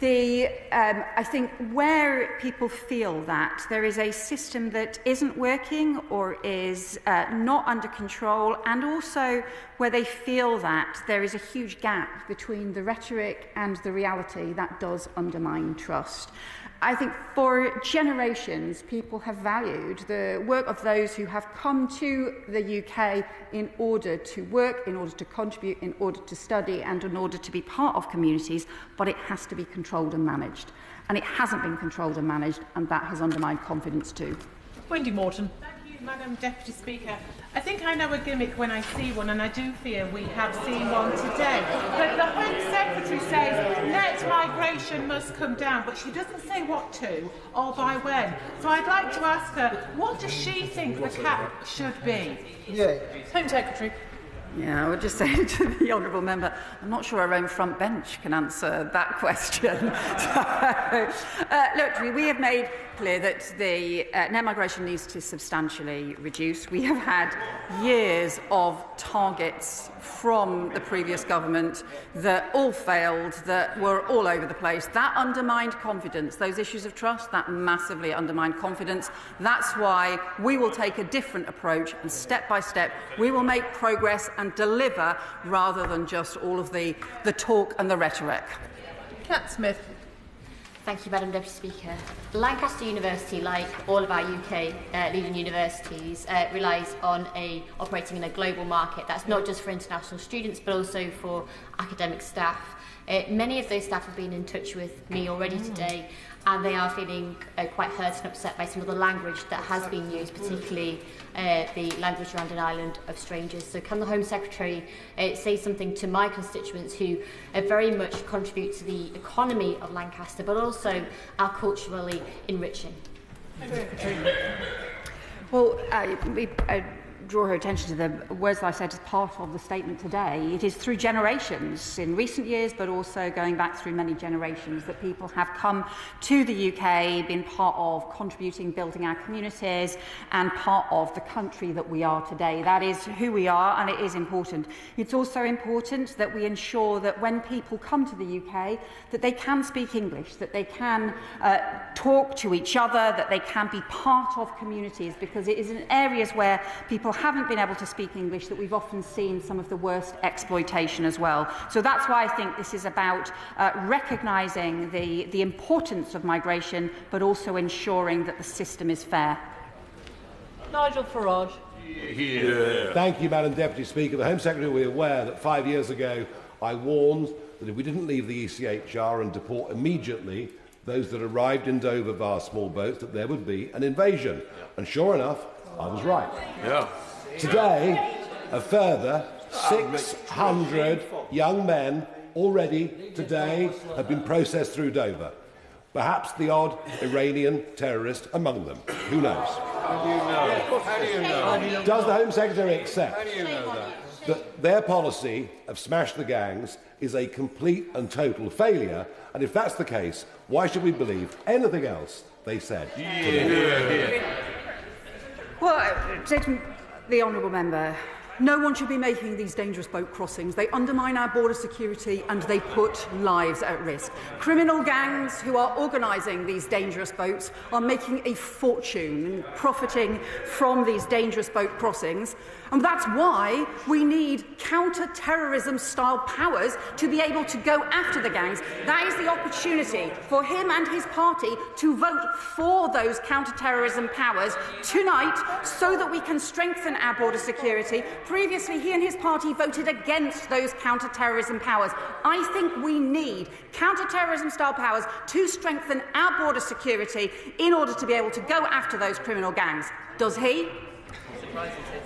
Speaker 2: I think where people feel that there is a system that isn't working or is not under control, and also where they feel that there is a huge gap between the rhetoric and the reality, that does undermine trust. I think for generations, people have valued the work of those who have come to the UK in order to work, in order to contribute, in order to study, and in order to be part of communities, but it has to be controlled and managed. And it hasn't been controlled and managed, and that has undermined confidence too.
Speaker 1: Wendy Morton.
Speaker 17: Madam Deputy Speaker, I think I know a gimmick when I see one, and I do fear we have seen one today. But the Home Secretary says net migration must come down, but she doesn't say what to or by when. So I'd like to ask her, what does she think the cap should be?
Speaker 1: Home Secretary.
Speaker 2: Yeah, I would just say to the honourable member, I'm not sure our own front bench can answer that question. Look, we have made clear that the net migration needs to substantially reduce. We have had years of targets from the previous government that all failed, that were all over the place. That undermined confidence. Those issues of trust, that massively undermined confidence. That's why we will take a different approach, and step by step we will make progress and deliver, rather than just all of the talk and the rhetoric.
Speaker 1: Cat Smith.
Speaker 18: Thank you, Madam Deputy Speaker. Lancaster University, like all of our UK leading universities, relies on operating in a global market. That's not just for international students, but also for academic staff. Many of those staff have been in touch with me already today, and they are feeling quite hurt and upset by some of the language that has been used, particularly the language around an island of strangers. So can the Home Secretary say something to my constituents who very much contribute to the economy of Lancaster, but also are culturally enriching?
Speaker 2: Well, we draw her attention to the words that I said as part of the statement today. It is through generations, in recent years, but also going back through many generations, that people have come to the UK, been part of contributing, building our communities, and part of the country that we are today. That is who we are, and it is important. It's also important that we ensure that when people come to the UK, that they can speak English, that they can talk to each other, that they can be part of communities, because it is in areas where people haven't been able to speak English that we've often seen some of the worst exploitation as well. So that's why I think this is about recognising the importance of migration, but also ensuring that the system is fair.
Speaker 11: Nigel Farage.
Speaker 19: Thank you, Madam Deputy Speaker. The Home Secretary will be aware that 5 years ago I warned that if we didn't leave the ECHR and deport immediately those that arrived in Dover via small boats, that there would be an invasion. And sure enough, I was right.
Speaker 20: Yeah.
Speaker 19: Today, a further 600 young men already today have been processed through Dover. Perhaps the odd Iranian terrorist among them. Who knows?
Speaker 20: How do you know? How do you know?
Speaker 19: Does the Home Secretary accept
Speaker 20: How do you know
Speaker 19: that their policy of smash the gangs is a complete and total failure? And if that's the case, why should we believe anything else they said?
Speaker 2: Well, the honourable member, no one should be making these dangerous boat crossings. They undermine our border security and they put lives at risk. Criminal gangs who are organising these dangerous boats are making a fortune and profiting from these dangerous boat crossings. And that's why we need counter-terrorism style powers to be able to go after the gangs. That is the opportunity for him and his party to vote for those counter-terrorism powers tonight so that we can strengthen our border security. Previously, he and his party voted against those counter-terrorism powers. I think we need counter-terrorism style powers to strengthen our border security in order to be able to go after those criminal gangs. Does he?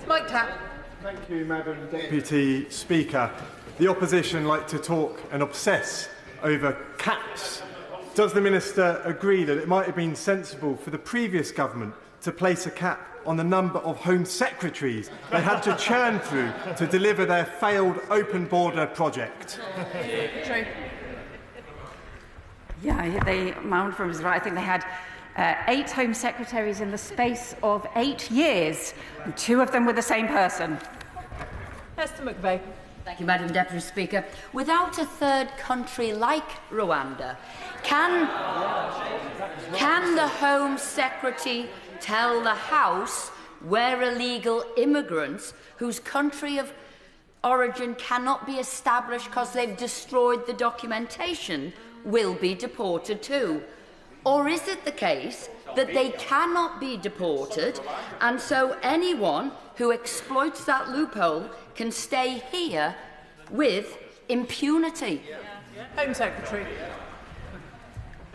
Speaker 5: Mike Tapp.
Speaker 21: Thank you, Madam Deputy Speaker. The opposition like to talk and obsess over caps. Does the Minister agree that it might have been sensible for the previous government to place a cap on the number of Home Secretaries they had to churn through to deliver their failed open border project?
Speaker 2: True. Yeah, my own firm is right. I think they had 8 Home Secretaries in the space of 8 years, and 2 of them were the same person.
Speaker 11: Esther McVeigh.
Speaker 22: Thank you, Madam Deputy Speaker. Without a third country like Rwanda, can the Home Secretary tell the House where illegal immigrants whose country of origin cannot be established because they've destroyed the documentation will be deported to? Or is it the case that they cannot be deported, and so anyone who exploits that loophole can stay here with impunity?
Speaker 11: Home Secretary.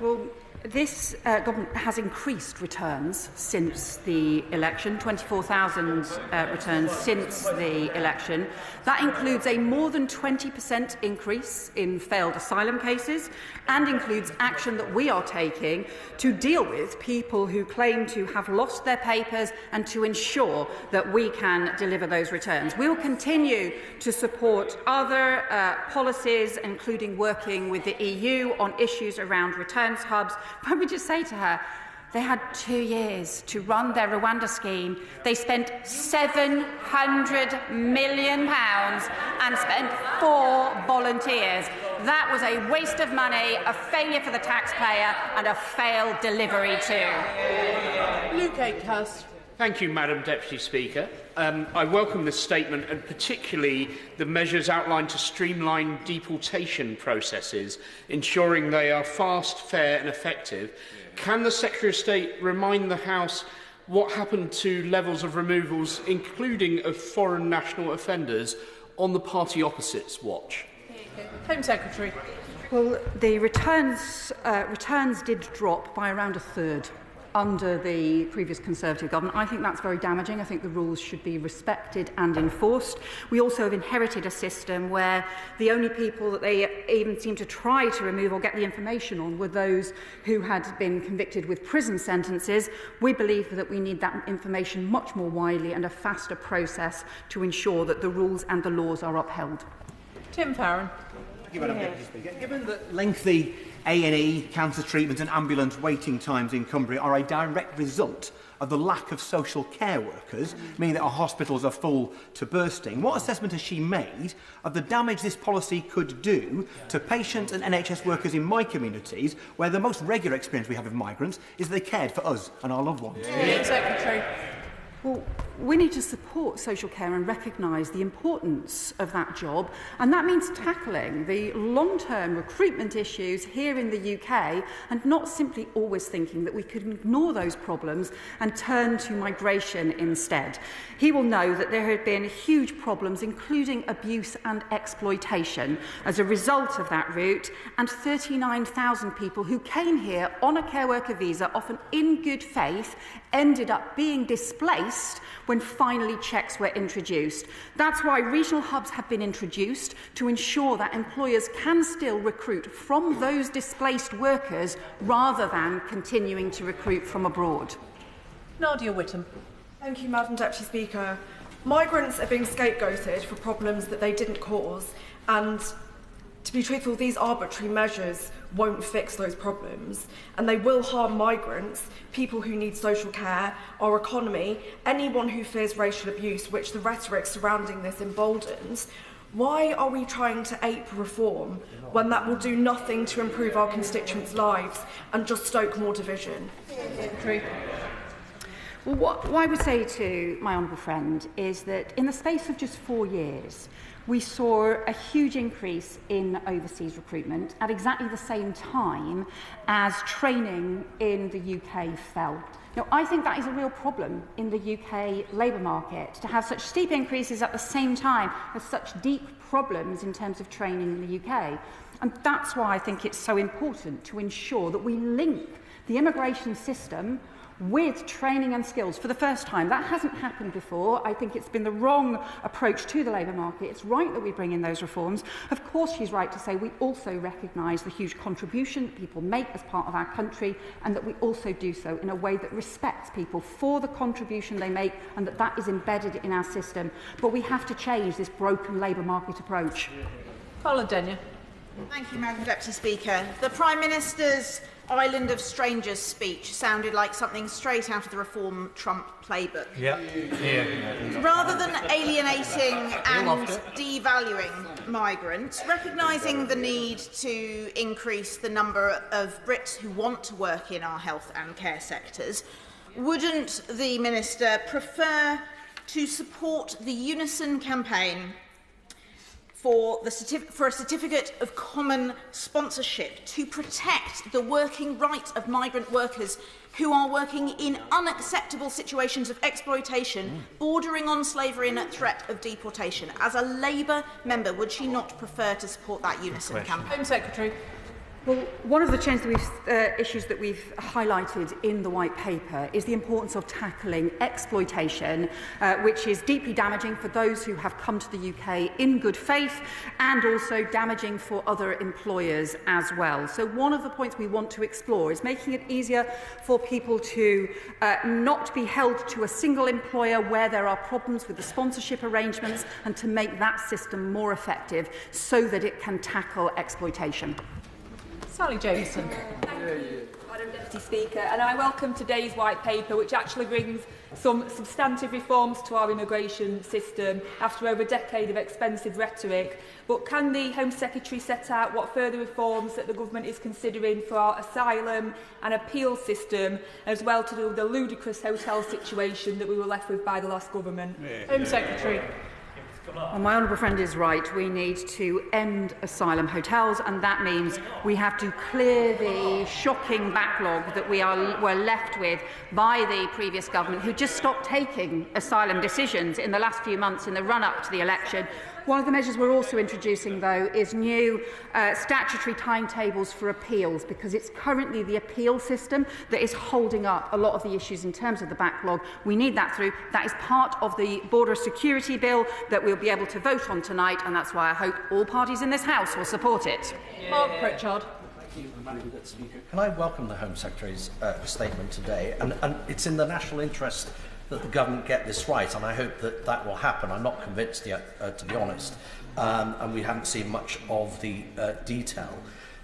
Speaker 2: Well, this government has increased returns since the election, 24,000 returns since the election. That includes a more than 20% increase in failed asylum cases and includes action that we are taking to deal with people who claim to have lost their papers and to ensure that we can deliver those returns. We will continue to support other policies, including working with the EU on issues around returns hubs. Let me just say to her, they had 2 years to run their Rwanda scheme. They spent £700 million and spent 4 volunteers. That was a waste of money, a failure for the taxpayer, and a failed delivery too.
Speaker 11: Luke Akehurst.
Speaker 23: Thank you, Madam Deputy Speaker. I welcome this statement, and particularly the measures outlined to streamline deportation processes, ensuring they are fast, fair and effective. Can the Secretary of State remind the House what happened to levels of removals, including of foreign national offenders, on the party opposite's watch?
Speaker 11: Home Secretary.
Speaker 2: Well, the returns did drop by around a third under the previous Conservative government. I think that's very damaging. I think the rules should be respected and enforced. We also have inherited a system where the only people that they even seem to try to remove or get the information on were those who had been convicted with prison sentences. We believe that we need that information much more widely and a faster process to ensure that the rules and the laws are upheld.
Speaker 1: Tim Farron.
Speaker 3: Thank you, Madam Deputy Speaker. Given that lengthy A&E, cancer treatment and ambulance waiting times in Cumbria are a direct result of the lack of social care workers, meaning that our hospitals are full to bursting, what assessment has she made of the damage this policy could do to patients and NHS workers in my communities, where the most regular experience we have of migrants is that they cared for us and our loved ones?
Speaker 1: Secretary.
Speaker 2: Well, we need to support social care and recognise the importance of that job, and that means tackling the long-term recruitment issues here in the UK and not simply always thinking that we could ignore those problems and turn to migration instead. He will know that there have been huge problems, including abuse and exploitation, as a result of that route, and 39,000 people who came here on a care worker visa, often in good faith, ended up being displaced when finally checks were introduced. That's why regional hubs have been introduced to ensure that employers can still recruit from those displaced workers rather than continuing to recruit from abroad.
Speaker 1: Nadia Whittam.
Speaker 4: Thank you, Madam Deputy Speaker. Migrants are being scapegoated for problems that they didn't cause, and to be truthful, these arbitrary measures won't fix those problems, and they will harm migrants, people who need social care, our economy, anyone who fears racial abuse, which the rhetoric surrounding this emboldens. Why are we trying to ape reform when that will do nothing to improve our constituents' lives and just stoke more division?
Speaker 2: Well, what I would say to my honourable friend is that in the space of just 4 years, we saw a huge increase in overseas recruitment at exactly the same time as training in the UK fell. Now, I think that is a real problem in the UK labour market, to have such steep increases at the same time as such deep problems in terms of training in the UK. And that's why I think it's so important to ensure that we link the immigration system with training and skills for the first time. That hasn't happened before. I think it's been the wrong approach to the labour market. It's right that we bring in those reforms. Of course, she's right to say we also recognise the huge contribution that people make as part of our country, and that we also do so in a way that respects people for the contribution they make, and that is embedded in our system. But we have to change this broken labour market approach.
Speaker 1: Paula Denyer.
Speaker 6: Thank you, Madam Deputy Speaker. The Prime Minister's Island of Strangers speech sounded like something straight out of the Reform Trump playbook. Rather than alienating and devaluing migrants, recognising the need to increase the number of Brits who want to work in our health and care sectors, wouldn't the Minister prefer to support the Unison campaign for a certificate of common sponsorship to protect the working right of migrant workers who are working in unacceptable situations of exploitation, bordering on slavery and at threat of deportation? As a Labour member, would she not prefer to support that Unison campaign?
Speaker 1: Home Secretary.
Speaker 2: Well, one of the issues that we've highlighted in the White Paper is the importance of tackling exploitation, which is deeply damaging for those who have come to the UK in good faith, and also damaging for other employers as well. So one of the points we want to explore is making it easier for people to not be held to a single employer where there are problems with the sponsorship arrangements, and to make that system more effective so that it can tackle exploitation.
Speaker 1: Sally Jameson.
Speaker 24: Thank you, Madam Deputy Speaker, and I welcome today's White Paper, which actually brings some substantive reforms to our immigration system after over a decade of expensive rhetoric. But can the Home Secretary set out what further reforms that the Government is considering for our asylum and appeal system, as well to do with the ludicrous hotel situation that we were left with by the last government?
Speaker 1: Home Secretary.
Speaker 2: Well, my honourable friend is right. We need to end asylum hotels, and that means we have to clear the shocking backlog that were left with by the previous government, who just stopped taking asylum decisions in the last few months in the run-up to the election. One of the measures we're also introducing, though, is new statutory timetables for appeals, because it's currently the appeal system that is holding up a lot of the issues in terms of the backlog. We need that through. That is part of the border security bill that we'll be able to vote on tonight, and that's why I hope all parties in this House will support it.
Speaker 10: Mark Pritchard.
Speaker 8: Thank you, Madam Speaker. Can I welcome the Home Secretary's statement today? And it's in the national interest that the government get this right, and I hope that that will happen. I'm not convinced yet, to be honest, and we haven't seen much of the detail.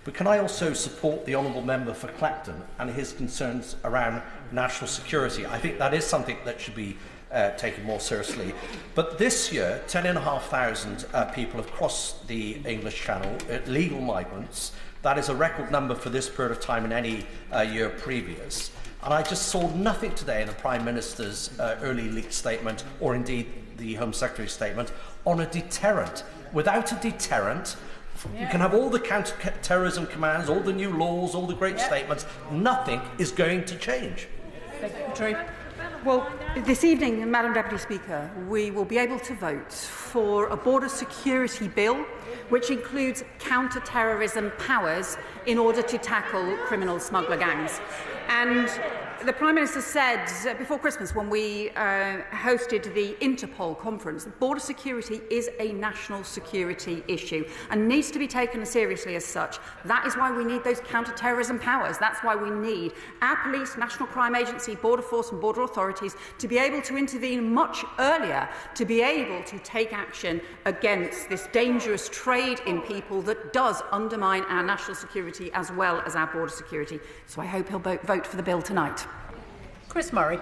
Speaker 8: But can I also support the Honourable Member for Clacton and his concerns around national security? I think that is something that should be taken more seriously. But this year, 10,500 people have crossed the English Channel, legal migrants. That is a record number for this period of time in any year previous. And I just saw nothing today in the Prime Minister's early leaked statement, or indeed the Home Secretary's statement, on a deterrent. Without a deterrent, you can have all the counter-terrorism commands, all the new laws, all the great statements. Nothing is going to change.
Speaker 2: Secretary. Well, this evening, Madam Deputy Speaker, we will be able to vote for a border security bill which includes counter-terrorism powers in order to tackle criminal smuggler gangs. And the Prime Minister said before Christmas, when we hosted the Interpol conference, that border security is a national security issue and needs to be taken seriously as such. That is why we need those counter-terrorism powers. That's why we need our police, National Crime Agency, Border Force and border authorities to be able to intervene much earlier, to be able to take action against this dangerous trade in people that does undermine our national security as well as our border security. So I hope he'll vote for the bill tonight.
Speaker 10: Chris Murray.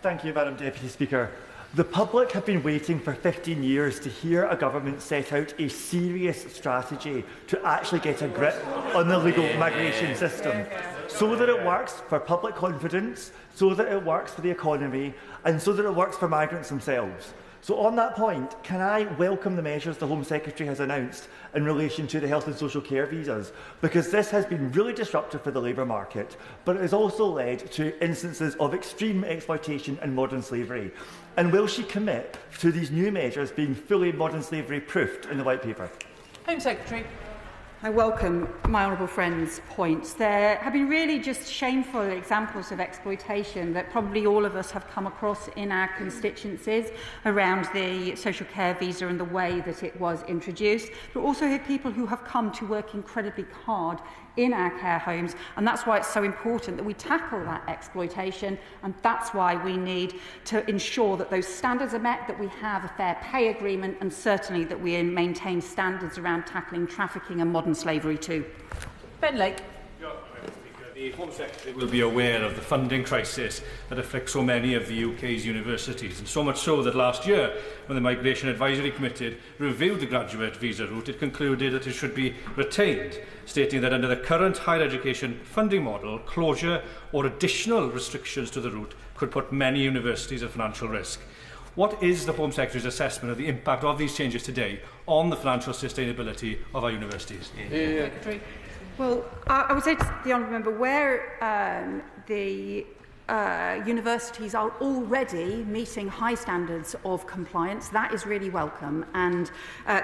Speaker 9: Thank you, Madam Deputy Speaker. The public have been waiting for 15 years to hear a government set out a serious strategy to actually get a grip on the legal migration system, so that it works for public confidence, so that it works for the economy, and so that it works for migrants themselves. So on that point, can I welcome the measures the Home Secretary has announced in relation to the health and social care visas? Because this has been really disruptive for the labour market, but it has also led to instances of extreme exploitation and modern slavery. And will she commit to these new measures being fully modern slavery proofed in the White Paper?
Speaker 10: Home Secretary.
Speaker 2: I welcome my honourable friend's points. There have been really just shameful examples of exploitation that probably all of us have come across in our constituencies around the social care visa and the way that it was introduced. But also here people who have come to work incredibly hard in our care homes, and that's why it's so important that we tackle that exploitation, and that's why we need to ensure that those standards are met, that we have a fair pay agreement, and certainly that we maintain standards around tackling trafficking and modern slavery too.
Speaker 10: Ben Lake.
Speaker 12: The Home Secretary will be aware of the funding crisis that afflicts so many of the UK's universities, and so much so that last year, when the Migration Advisory Committee reviewed the graduate visa route, it concluded that it should be retained, stating that under the current higher education funding model, closure or additional restrictions to the route could put many universities at financial risk. What is the Home Secretary's assessment of the impact of these changes today on the financial sustainability of our universities?
Speaker 10: Secretary.
Speaker 2: Well, I would say to the honourable member, where the universities are already meeting high standards of compliance, that is really welcome, and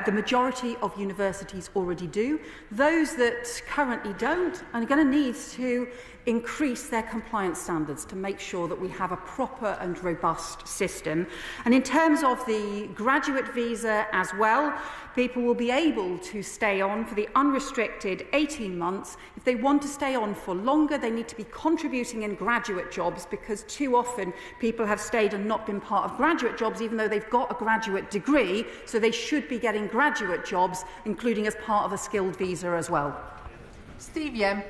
Speaker 2: the majority of universities already do. Those that currently don't are going to need to increase their compliance standards to make sure that we have a proper and robust system. And in terms of the graduate visa as well, people will be able to stay on for the unrestricted 18 months. If they want to stay on for longer, they need to be contributing in graduate jobs, because too often people have stayed and not been part of graduate jobs even though they've got a graduate degree, so they should be getting graduate jobs, including as part of a skilled visa as well.
Speaker 10: Steve Yem.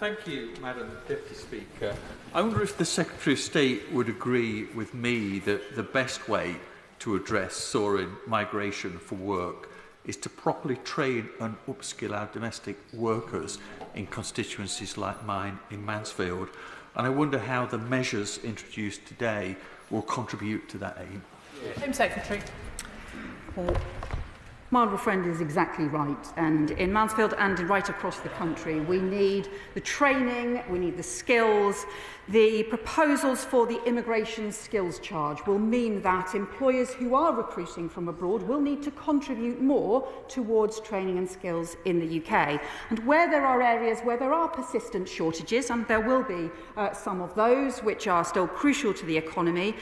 Speaker 13: Thank you, Madam Deputy Speaker. I wonder if the Secretary of State would agree with me that the best way to address soaring migration for work is to properly train and upskill our domestic workers in constituencies like mine in Mansfield. And I wonder how the measures introduced today will contribute to that aim.
Speaker 10: Home Secretary.
Speaker 2: Well, My honourable friend is exactly right, and in Mansfield and right across the country we need the training, we need the skills. The proposals for the immigration skills charge will mean that employers who are recruiting from abroad will need to contribute more towards training and skills in the UK. And where there are areas where there are persistent shortages, and there will be some of those which are still crucial to the economy,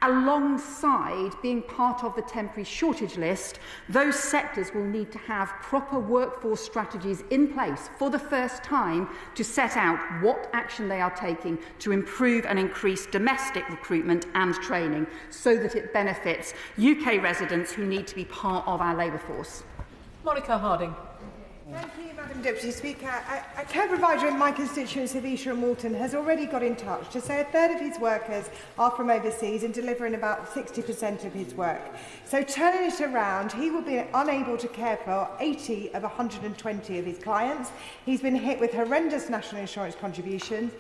Speaker 2: alongside being part of the temporary shortage list, those sectors will need to have proper workforce strategies in place for the first time to set out what action they are taking to improve and increase domestic recruitment and training so that it benefits UK residents who need to be part of our labour force.
Speaker 1: Monica Harding.
Speaker 7: Thank you, Madam Deputy Speaker. A care provider in my constituency of Esher and Walton has already got in touch to say a third of his workers are from overseas and delivering about 60% of his work. So turning it around, he will be unable to care for 80 of 120 of his clients. He's been hit with horrendous national insurance contributions.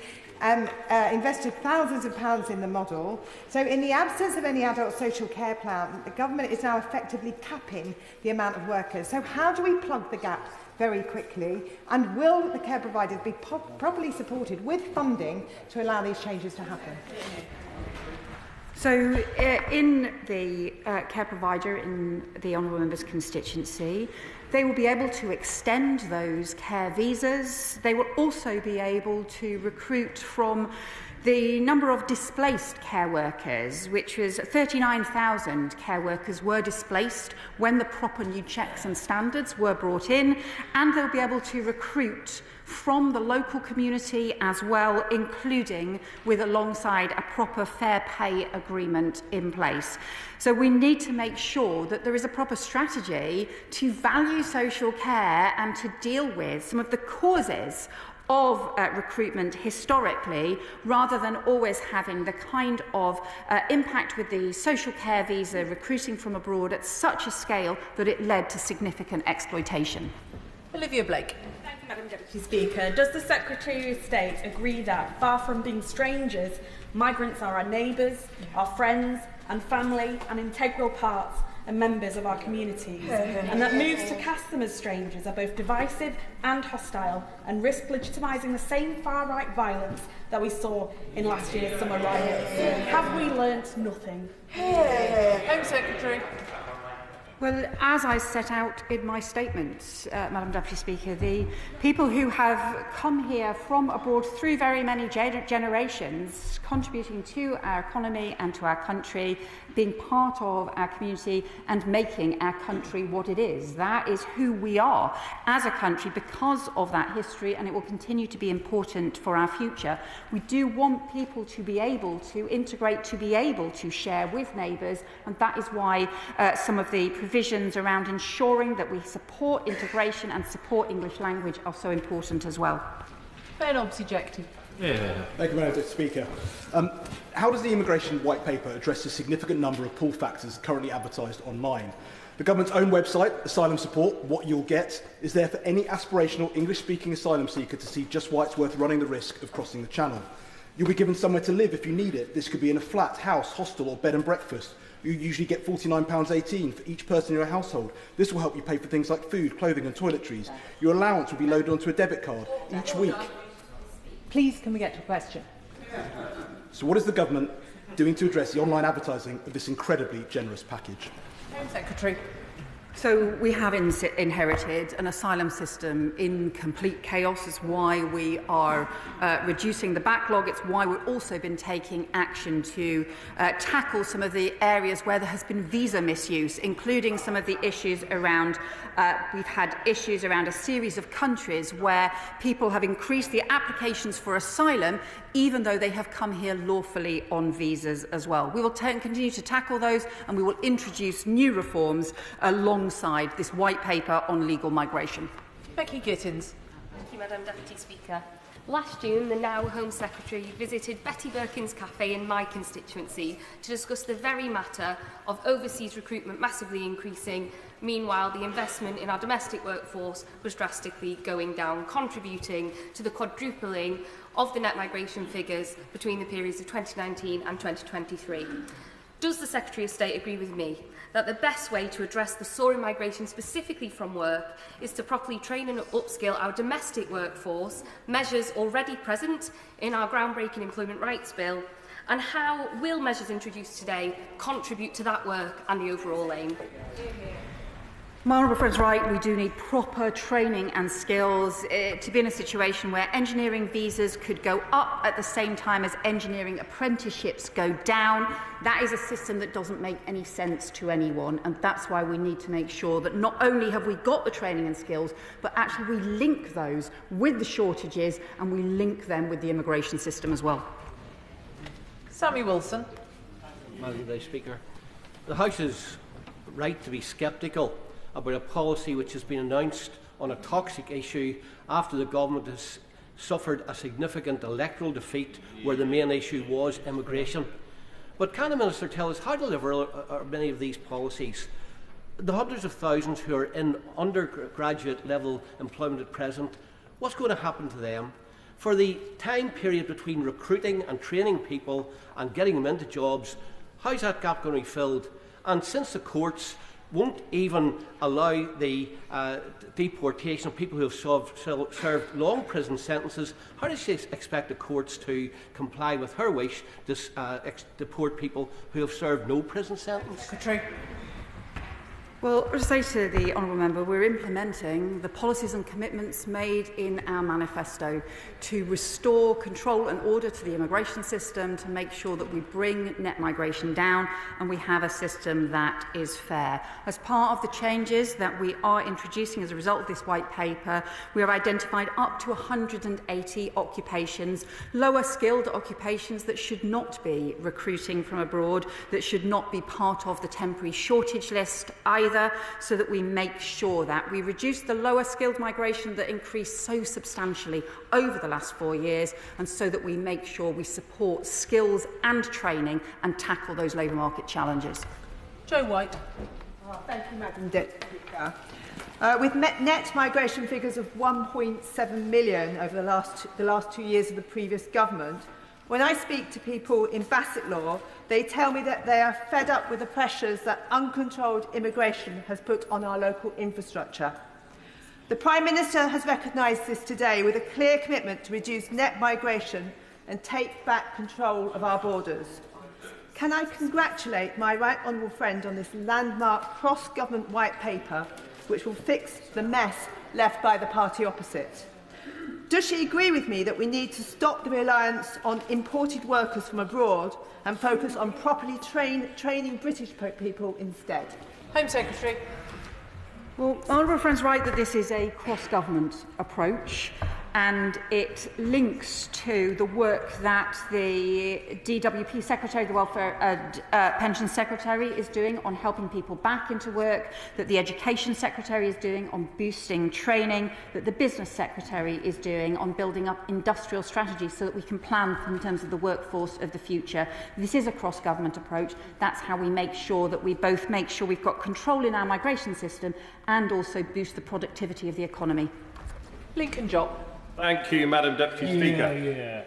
Speaker 7: Invested thousands of pounds in the model. So in the absence of any adult social care plan, the government is now effectively capping the amount of workers. So how do we plug the gap very quickly? And will the care providers be properly supported with funding to allow these changes to happen?
Speaker 2: So in the care provider in the Honourable Member's constituency, they will be able to extend those care visas. They will also be able to recruit from the number of displaced care workers, which was 39,000 care workers were displaced when the proper new checks and standards were brought in, and they'll be able to recruit from the local community as well, including with alongside a proper fair pay agreement in place. So we need to make sure that there is a proper strategy to value social care and to deal with some of the causes of recruitment historically, rather than always having the kind of impact with the social care visa recruiting from abroad at such a scale that it led to significant exploitation.
Speaker 1: Olivia Blake.
Speaker 14: Thank you, Madam Deputy Speaker. Does the Secretary of State agree that, far from being strangers, migrants are our neighbours, our friends and family and integral parts and members of our communities, and that moves to cast them as strangers are both divisive and hostile and risk legitimising the same far-right violence that we saw in last year's summer riots? Have we learnt nothing?
Speaker 1: Home Secretary.
Speaker 2: Well, as I set out in my statement, Madam Deputy Speaker, the people who have come here from abroad through very many generations, contributing to our economy and to our country, being part of our community and making our country what it is. That is who we are as a country because of that history, and it will continue to be important for our future. We do want people to be able to integrate, to be able to share with neighbours, and that is why some of the provisions around ensuring that we support integration and support English language are so important as well.
Speaker 1: Ben Objective.
Speaker 15: Thank you, Madam Speaker. How does the Immigration White Paper address the significant number of pull factors currently advertised online? The government's own website, Asylum Support, What You'll Get, is there for any aspirational English-speaking asylum seeker to see just why it's worth running the risk of crossing the channel. You'll be given somewhere to live if you need it. This could be in a flat, house, hostel or bed and breakfast. You usually get £49.18 for each person in your household. This will help you pay for things like food, clothing and toiletries. Your allowance will be loaded onto a debit card each week.
Speaker 1: Please, can we get to a question?
Speaker 15: So what is the government doing to address the online advertising of this incredibly generous package?
Speaker 1: Home Secretary.
Speaker 2: So we have inherited an asylum system in complete chaos. It's why we are reducing the backlog. It's why we've also been taking action to tackle some of the areas where there has been visa misuse, including some of the issues around, we've had issues around a series of countries where people have increased the applications for asylum even though they have come here lawfully on visas as well. We will continue to tackle those, and we will introduce new reforms alongside this white paper on legal migration.
Speaker 1: Becky Gittins.
Speaker 16: Thank you, Madam Deputy Speaker. Last June, the now Home Secretary visited Betty Birkin's cafe in my constituency to discuss the very matter of overseas recruitment massively increasing. Meanwhile, the investment in our domestic workforce was drastically going down, contributing to the quadrupling of the net migration figures between the periods of 2019 and 2023. Does the Secretary of State agree with me that the best way to address the soaring migration specifically from work is to properly train and upskill our domestic workforce, measures already present in our groundbreaking Employment Rights Bill? And how will measures introduced today contribute to that work and the overall aim?
Speaker 2: My honourable friend's right, we do need proper training and skills to be in a situation where engineering visas could go up at the same time as engineering apprenticeships go down. That is a system that doesn't make any sense to anyone, and that's why we need to make sure that not only have we got the training and skills, but actually we link those with the shortages and we link them with the immigration system as well.
Speaker 17: Sammy Wilson.
Speaker 18: Madam Speaker, the House is right to be sceptical about a policy which has been announced on a toxic issue after the government has suffered a significant electoral defeat where the main issue was immigration. But can the Minister tell us how deliverable are many of these policies? The hundreds of thousands who are in undergraduate level employment at present, what's going to happen to them? For the time period between recruiting and training people and getting them into jobs, how's that gap going to be filled? And since the courts won't even allow the deportation of people who have served long prison sentences, how does she expect the courts to comply with her wish to deport people who have served no prison sentence?
Speaker 2: Secretary. Well, to say to the honourable member, we're implementing the policies and commitments made in our manifesto to restore control and order to the immigration system, to make sure that we bring net migration down and we have a system that is fair. As part of the changes that we are introducing as a result of this white paper, we have identified up to 180 occupations, lower skilled occupations that should not be recruiting from abroad, that should not be part of the temporary shortage list either, so that we make sure that we reduce the lower skilled migration that increased so substantially over the last 4 years, and so that we make sure we support skills and training and tackle those labour market challenges.
Speaker 17: Joe White.
Speaker 7: Thank you, Madam Deputy Speaker. With net migration figures of 1.7 million over the last 2 years of the previous government, when I speak to people in Bassetlaw, they tell me that they are fed up with the pressures that uncontrolled immigration has put on our local infrastructure. The Prime Minister has recognised this today with a clear commitment to reduce net migration and take back control of our borders. Can I congratulate my right honourable friend on this landmark cross-government white paper, which will fix the mess left by the party opposite? Does she agree with me that we need to stop the reliance on imported workers from abroad and focus on properly training British people instead?
Speaker 17: Home Secretary.
Speaker 2: Well, honourable friend's right that this is a cross-government approach, and it links to the work that the DWP Secretary, the Welfare Pension Secretary, is doing on helping people back into work, that the Education Secretary is doing on boosting training, that the Business Secretary is doing on building up industrial strategies so that we can plan in terms of the workforce of the future. This is a cross-government approach. That's how we make sure that we both make sure we've got control in our migration system and also boost the productivity of the economy.
Speaker 17: Lincoln Jopp.
Speaker 19: Thank you, Madam Deputy Speaker.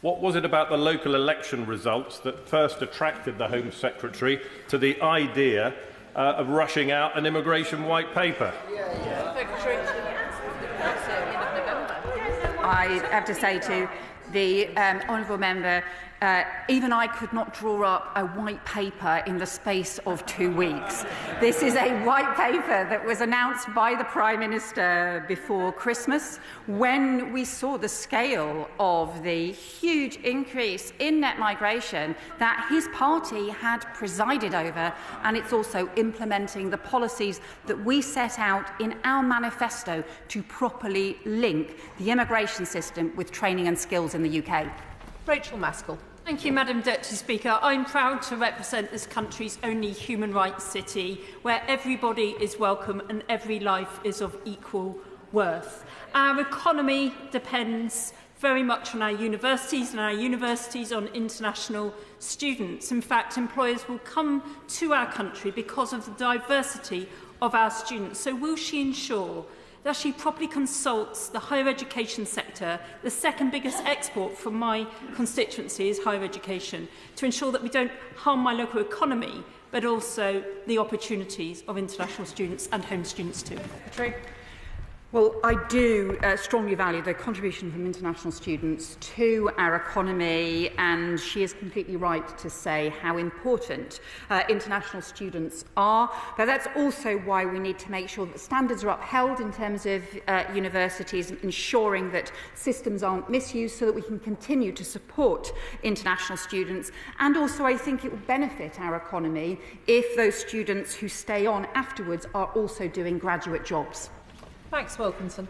Speaker 19: What was it about the local election results that first attracted the Home Secretary to the idea of rushing out an immigration white paper?
Speaker 17: Secretary.
Speaker 2: I have to say to the honourable member, even I could not draw up a white paper in the space of 2 weeks. This is a white paper that was announced by the Prime Minister before Christmas, when we saw the scale of the huge increase in net migration that his party had presided over, and it's also implementing the policies that we set out in our manifesto to properly link the immigration system with training and skills in the UK.
Speaker 17: Rachel Maskell.
Speaker 20: Thank you, Madam Deputy Speaker. I'm proud to represent this country's only human rights city, where everybody is welcome and every life is of equal worth. Our economy depends very much on our universities and our universities on international students. In fact, employers will come to our country because of the diversity of our students. So will she ensure that actually properly consults the higher education sector. The second biggest export from my constituency is higher education, to ensure that we don't harm my local economy, but also the opportunities of international students and home students too.
Speaker 2: Well, I do strongly value the contribution from international students to our economy, and she is completely right to say how important international students are. But that's also why we need to make sure that standards are upheld in terms of universities, ensuring that systems aren't misused so that we can continue to support international students. And also, I think it will benefit our economy if those students who stay on afterwards are also doing graduate jobs.
Speaker 17: Thanks, Wilkinson.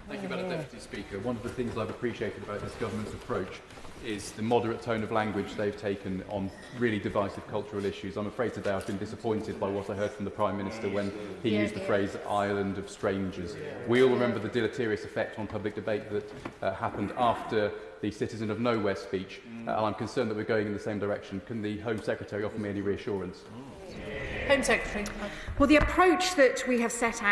Speaker 5: Thank you, Madam Deputy Speaker. One of the things I've appreciated about this government's approach is the moderate tone of language they've taken on really divisive cultural issues. I'm afraid today I've been disappointed by what I heard from the Prime Minister when he used the phrase island of strangers. We all remember the deleterious effect on public debate that happened after the Citizen of Nowhere speech, and I'm concerned that we're going in the same direction. Can the Home Secretary offer me any reassurance?
Speaker 17: Home Secretary.
Speaker 2: Well, the approach that we set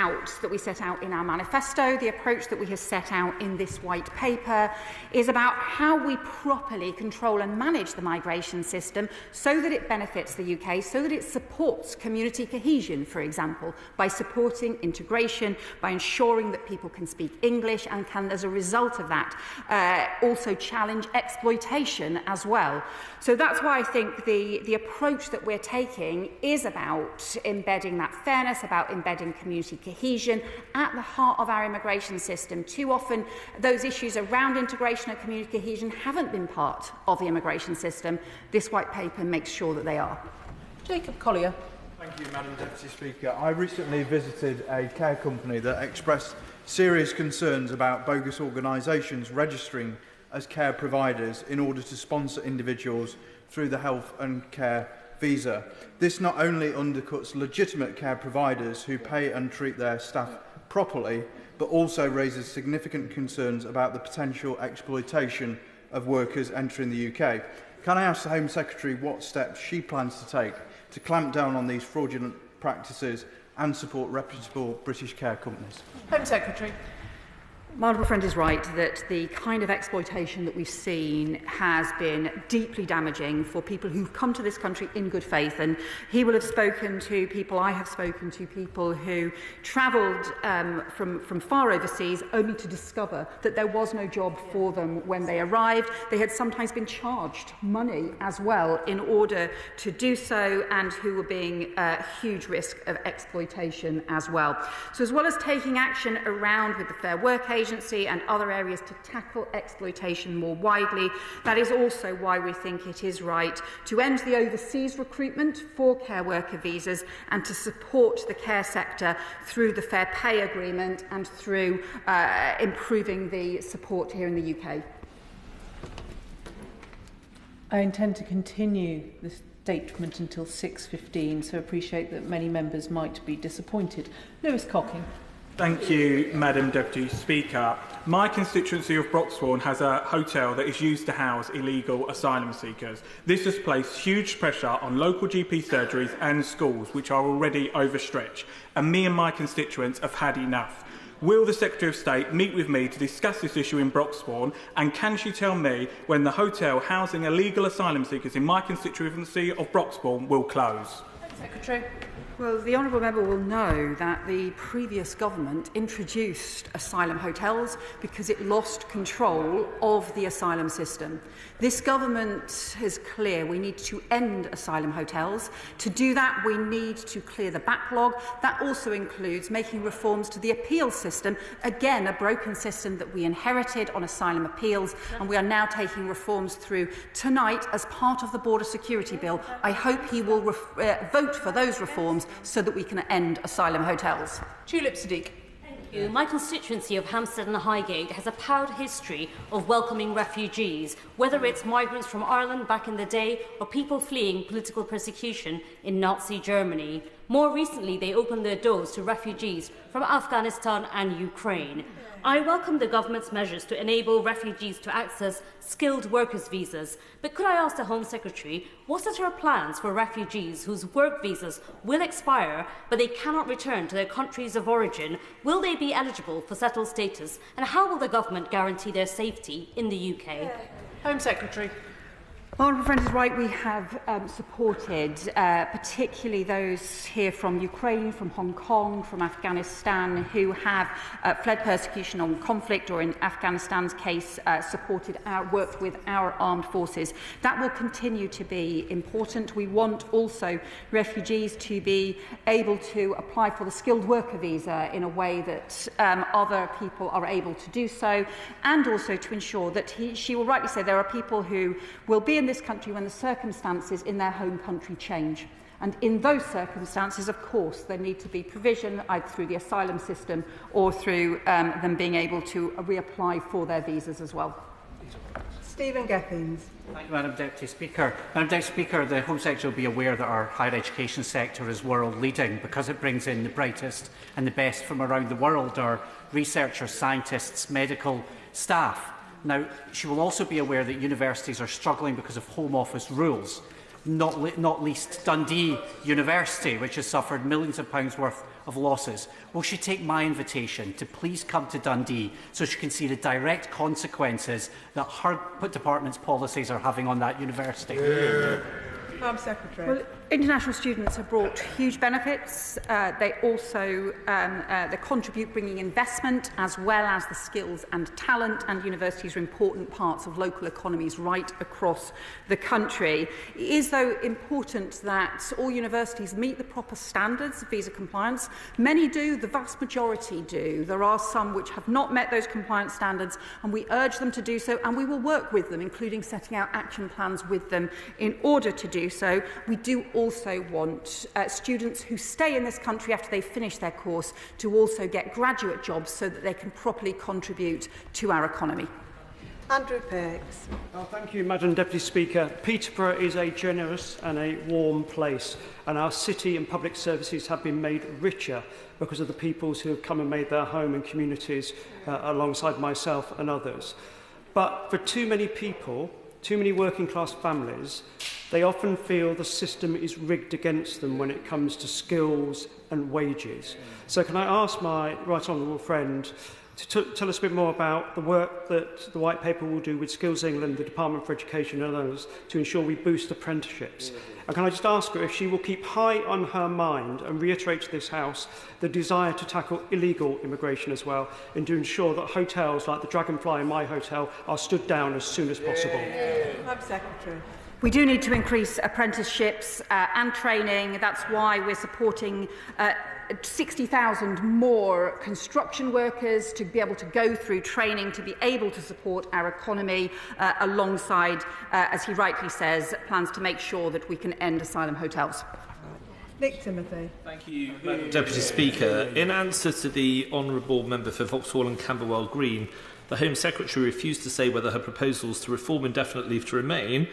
Speaker 2: out in our manifesto, the approach that we have set out in this white paper, is about how we properly control and manage the migration system so that it benefits the UK, so that it supports community cohesion, for example, by supporting integration, by ensuring that people can speak English and can, as a result of that, also challenge exploitation as well. So that's why I think the approach that we're taking is about embedding that fairness, about embedding community cohesion at the heart of our immigration system. Too often, those issues around integration and community cohesion haven't been part of the immigration system. This white paper makes sure that they are.
Speaker 17: Jacob Collier.
Speaker 21: Thank you, Madam Deputy Speaker. I recently visited a care company that expressed serious concerns about bogus organisations registering as care providers in order to sponsor individuals through the health and care visa. This not only undercuts legitimate care providers who pay and treat their staff properly, but also raises significant concerns about the potential exploitation of workers entering the UK. Can I ask the Home Secretary what steps she plans to take to clamp down on these fraudulent practices and support reputable British care companies?
Speaker 17: Home Secretary.
Speaker 2: My honourable friend is right that the kind of exploitation that we've seen has been deeply damaging for people who've come to this country in good faith, and he will have spoken to people, I have spoken to people who travelled from far overseas only to discover that there was no job for them when they arrived. They had sometimes been charged money as well in order to do so, and who were being a huge risk of exploitation as well. So as well as taking action around with the Fair Work Agency and other areas to tackle exploitation more widely, that is also why we think it is right to end the overseas recruitment for care worker visas and to support the care sector through the Fair Pay Agreement and through improving the support here in the UK.
Speaker 1: I intend to continue this statement until 6:15, so I appreciate that many members might be disappointed. Lewis Cocking.
Speaker 22: Thank you, Madam Deputy Speaker. My constituency of Broxbourne has a hotel that is used to house illegal asylum seekers. This has placed huge pressure on local GP surgeries and schools, which are already overstretched, and me and my constituents have had enough. Will the Secretary of State meet with me to discuss this issue in Broxbourne, and can she tell me when the hotel housing illegal asylum seekers in my constituency of Broxbourne will close?
Speaker 17: Secretary.
Speaker 2: Well, the honourable member will know that the previous government introduced asylum hotels because it lost control of the asylum system. This government is clear we need to end asylum hotels. To do that, we need to clear the backlog. That also includes making reforms to the appeals system, again, a broken system that we inherited on asylum appeals, and we are now taking reforms through tonight as part of the Border Security Bill. I hope he will vote for those reforms so that we can end asylum hotels.
Speaker 17: Tulip Siddiq.
Speaker 23: Thank you. My constituency of Hampstead and Highgate has a proud history of welcoming refugees, whether it's migrants from Ireland back in the day or people fleeing political persecution in Nazi Germany. More recently, they opened their doors to refugees from Afghanistan and Ukraine. I welcome the government's measures to enable refugees to access skilled workers' visas. But could I ask the Home Secretary, what are her plans for refugees whose work visas will expire but they cannot return to their countries of origin? Will they be eligible for settled status? And how will the government guarantee their safety in the UK?
Speaker 17: Home Secretary.
Speaker 2: Honourable friend is right, we have supported particularly those here from Ukraine, from Hong Kong, from Afghanistan who have fled persecution or conflict, or in Afghanistan's case worked with our armed forces. That will continue to be important. We want also refugees to be able to apply for the skilled worker visa in a way that other people are able to do so, and also to ensure that she will rightly say there are people who will be in this country when the circumstances in their home country change. And in those circumstances, of course, there need to be provision either through the asylum system or through them being able to reapply for their visas as well.
Speaker 7: Stephen Gethings.
Speaker 3: Thank you, Madam Deputy Speaker. Madam Deputy Speaker, the Home Secretary will be aware that our higher education sector is world leading because it brings in the brightest and the best from around the world, our researchers, scientists, medical staff. Now, she will also be aware that universities are struggling because of Home Office rules, not least Dundee University, which has suffered millions of pounds worth of losses. Will she take my invitation to please come to Dundee so she can see the direct consequences that her department's policies are having on that university?
Speaker 7: Home Secretary.
Speaker 2: Well, international students have brought huge benefits. They also they contribute bringing investment as well as the skills and talent, and universities are important parts of local economies right across the country. It is, though, important that all universities meet the proper standards of visa compliance. Many do, the vast majority do. There are some which have not met those compliance standards, and we urge them to do so, and we will work with them, including setting out action plans with them in order to do so. We do also want students who stay in this country after they finish their course to also get graduate jobs so that they can properly contribute to our economy.
Speaker 7: Andrew Perks.
Speaker 4: Thank you, Madam Deputy Speaker. Peterborough is a generous and a warm place, and our city and public services have been made richer because of the peoples who have come and made their home and communities alongside myself and others. But for too many people, too many working class families, they often feel the system is rigged against them when it comes to skills and wages. So can I ask my right honourable friend to tell us a bit more about the work that the White Paper will do with Skills England, the Department for Education and others to ensure we boost apprenticeships? And can I just ask her if she will keep high on her mind and reiterate to this House the desire to tackle illegal immigration as well, and to ensure that hotels like the Dragonfly in my hotel are stood down as soon as possible?
Speaker 7: Home Secretary.
Speaker 2: We do need to increase apprenticeships and training. That's why we're supporting 60,000 more construction workers to be able to go through training, to be able to support our economy alongside, as he rightly says, plans to make sure that we can end asylum hotels.
Speaker 7: Nick Timothy.
Speaker 6: Thank you, Madam Deputy Speaker. In answer to the honourable member for Vauxhall and Camberwell Green, the Home Secretary refused to say whether her proposals to reform indefinite leave to remain,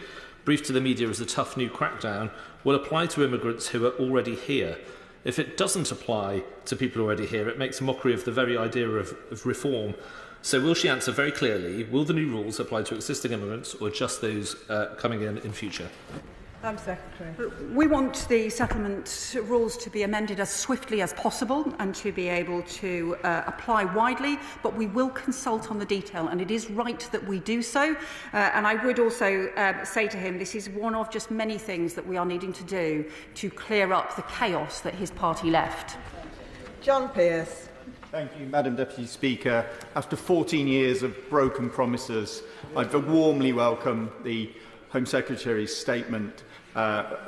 Speaker 6: briefed to the media as a tough new crackdown, will apply to immigrants who are already here. If it doesn't apply to people already here, it makes a mockery of the very idea of reform. So will she answer very clearly, will the new rules apply to existing immigrants or just those coming in future?
Speaker 7: Secretary.
Speaker 2: We want the settlement rules to be amended as swiftly as possible and to be able to apply widely, but we will consult on the detail, and it is right that we do so. And I would also say to him, this is one of just many things that we are needing to do to clear up the chaos that his party left.
Speaker 7: John Pearce.
Speaker 11: Thank you, Madam Deputy Speaker. After 14 years of broken promises, I'd warmly welcome the Home Secretary's statement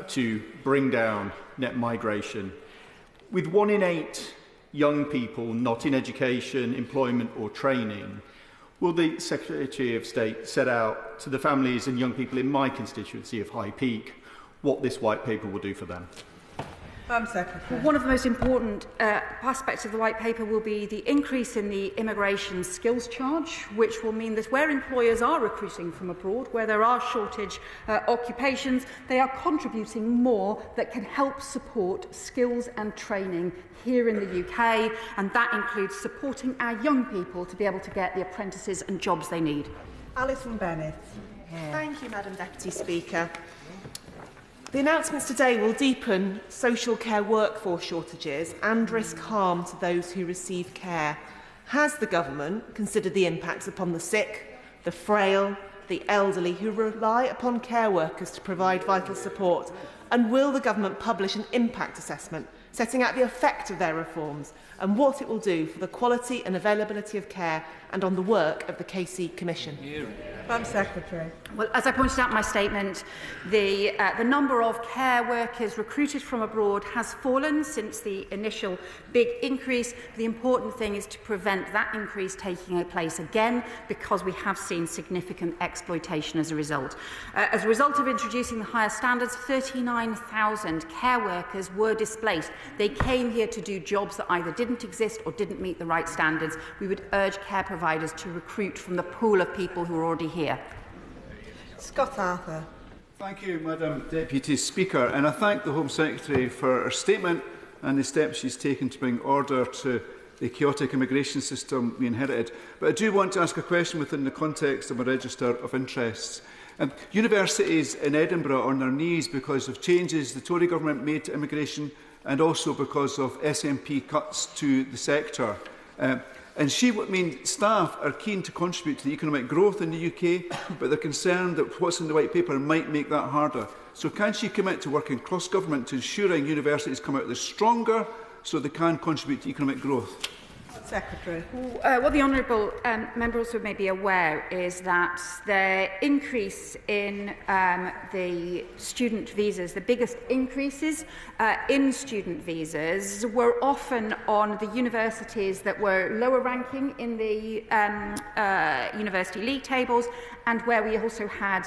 Speaker 11: to bring down net migration. With 1 in 8 young people not in education, employment or training, will the Secretary of State set out to the families and young people in my constituency of High Peak what this White Paper will do for them?
Speaker 7: Secretary.
Speaker 2: One of the most important aspect of the White Paper will be the increase in the immigration skills charge, which will mean that where employers are recruiting from abroad, where there are shortage occupations, they are contributing more that can help support skills and training here in the UK, and that includes supporting our young people to be able to get the apprentices and jobs they need.
Speaker 8: Alison Bennett. Thank you, Madam Deputy Speaker. The announcements today will deepen social care workforce shortages and risk harm to those who receive care. Has the government considered the impacts upon the sick, the frail, the elderly who rely upon care workers to provide vital support? And will the government publish an impact assessment setting out the effect of their reforms and what it will do for the quality and availability of care and on the work of the KC Commission?
Speaker 7: Madam Secretary.
Speaker 2: Well, as I pointed out in my statement, the number of care workers recruited from abroad has fallen since the initial big increase. The important thing is to prevent that increase taking place again, because we have seen significant exploitation as a result. As a result of introducing the higher standards, 39,000 care workers were displaced. They came here to do jobs that either didn't exist or didn't meet the right standards. We would urge care providers to recruit from the pool of people who are already here.
Speaker 7: Scott Arthur.
Speaker 9: Thank you, Madam Deputy Speaker, and I thank the Home Secretary for her statement and the steps she's taken to bring order to the chaotic immigration system we inherited. But I do want to ask a question within the context of a register of interests. Universities in Edinburgh are on their knees because of changes the Tory government made to immigration and also because of SNP cuts to the sector. Staff are keen to contribute to the economic growth in the UK, but they're concerned that what's in the White Paper might make that harder. So can she commit to working cross-government to ensuring universities come out of this stronger so they can contribute to economic growth?
Speaker 7: Secretary.
Speaker 2: What the honourable member also may be aware is that the increase in the student visas, the biggest increases in student visas were often on the universities that were lower ranking in the university league tables, and where we also had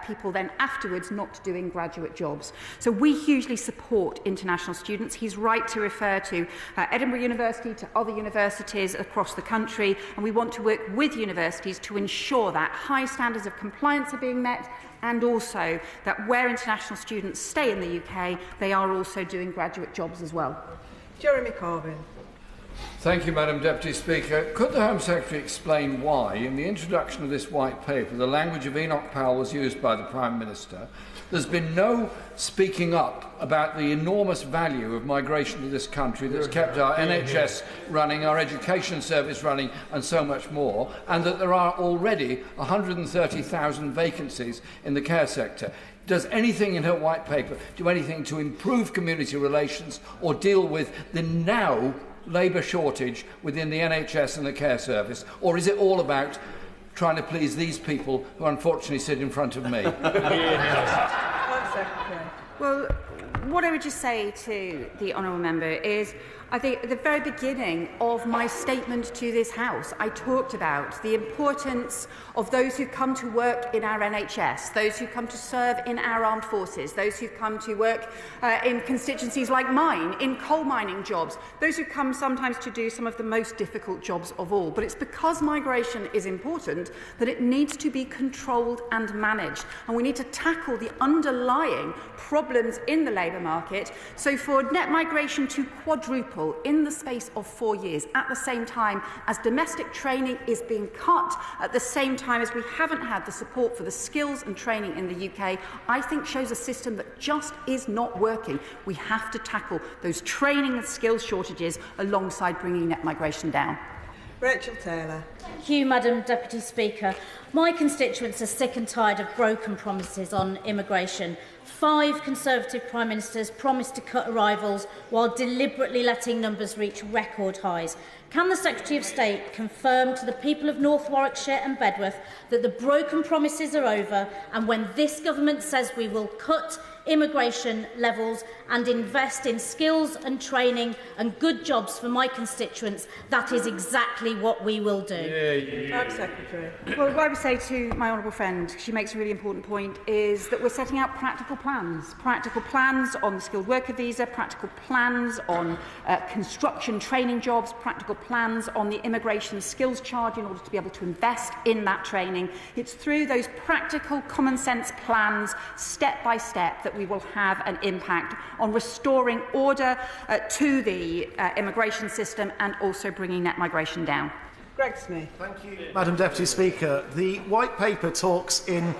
Speaker 2: people then afterwards not doing graduate jobs. So we hugely support international students. He's right to refer to Edinburgh University, to other universities across the country, and we want to work with universities to ensure that high standards of compliance are being met, and also that where international students stay in the UK, they are also doing graduate jobs as well.
Speaker 7: Jeremy Corbyn.
Speaker 12: Thank you, Madam Deputy Speaker. Could the Home Secretary explain why, in the introduction of this White Paper, the language of Enoch Powell was used by the Prime Minister? There's been no speaking up about the enormous value of migration to this country that's kept our NHS running, our education service running, and so much more, and that there are already 130,000 vacancies in the care sector. Does anything in her White Paper do anything to improve community relations or deal with the now labour shortage within the NHS and the care service, or is it all about trying to please these people who unfortunately sit in front of me?
Speaker 2: Well, what I would just say to the honourable member is, I think at the very beginning of my statement to this House, I talked about the importance of those who come to work in our NHS, those who come to serve in our armed forces, those who come to work in constituencies like mine, in coal mining jobs, those who come sometimes to do some of the most difficult jobs of all. But it's because migration is important that it needs to be controlled and managed. And we need to tackle the underlying problems in the labour market. So for net migration to quadruple in the space of 4 years, at the same time as domestic training is being cut, at the same time as we haven't had the support for the skills and training in the UK, I think shows a system that just is not working. We have to tackle those training and skills shortages alongside bringing net migration down.
Speaker 7: Rachel Taylor.
Speaker 23: Thank you, Madam Deputy Speaker. My constituents are sick and tired of broken promises on immigration. 5 Conservative Prime Ministers promised to cut arrivals while deliberately letting numbers reach record highs. Can the Secretary of State confirm to the people of North Warwickshire and Bedworth that the broken promises are over, and when this government says we will cut immigration levels and invest in skills and training and good jobs for my constituents, that is exactly what we will do?
Speaker 7: Secretary.
Speaker 2: Well, what I would say to my honourable friend, she makes a really important point, is that we're setting out practical practical plans on the skilled worker visa, practical plans on construction training jobs, practical plans on the immigration skills charge in order to be able to invest in that training. It's through those practical common sense plans, step by step, that we will have an impact on restoring order to the immigration system and also bringing net migration down.
Speaker 7: Greg Smith.
Speaker 10: Thank you, Madam Deputy Speaker. The White Paper talks in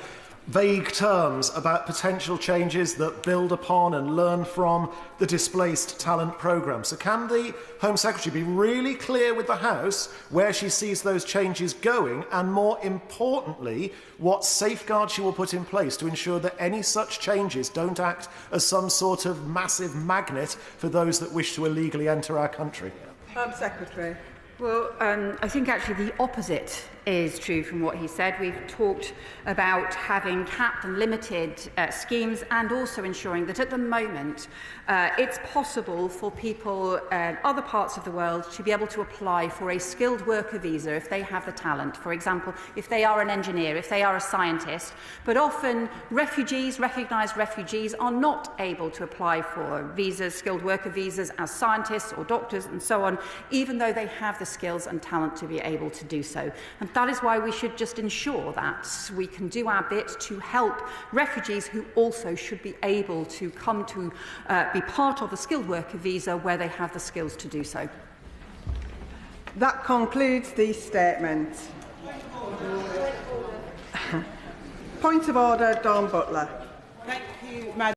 Speaker 10: vague terms about potential changes that build upon and learn from the Displaced Talent Programme. So can the Home Secretary be really clear with the House where she sees those changes going, and more importantly, what safeguards she will put in place to ensure that any such changes don't act as some sort of massive magnet for those that wish to illegally enter our country?
Speaker 7: Home Secretary.
Speaker 2: Well, I think actually the opposite is true from what he said. We've talked about having capped and limited schemes, and also ensuring that at the moment it's possible for people in other parts of the world to be able to apply for a skilled worker visa if they have the talent. For example, if they are an engineer, if they are a scientist. But often refugees, recognised refugees, are not able to apply for visas, skilled worker visas, as scientists or doctors and so on, even though they have the skills and talent to be able to do so. And that is why we should just ensure that we can do our bit to help refugees who also should be able to come to be part of the skilled worker visa where they have the skills to do so.
Speaker 7: That concludes the statement. Point of order, Dawn Butler.
Speaker 8: Thank you, Madam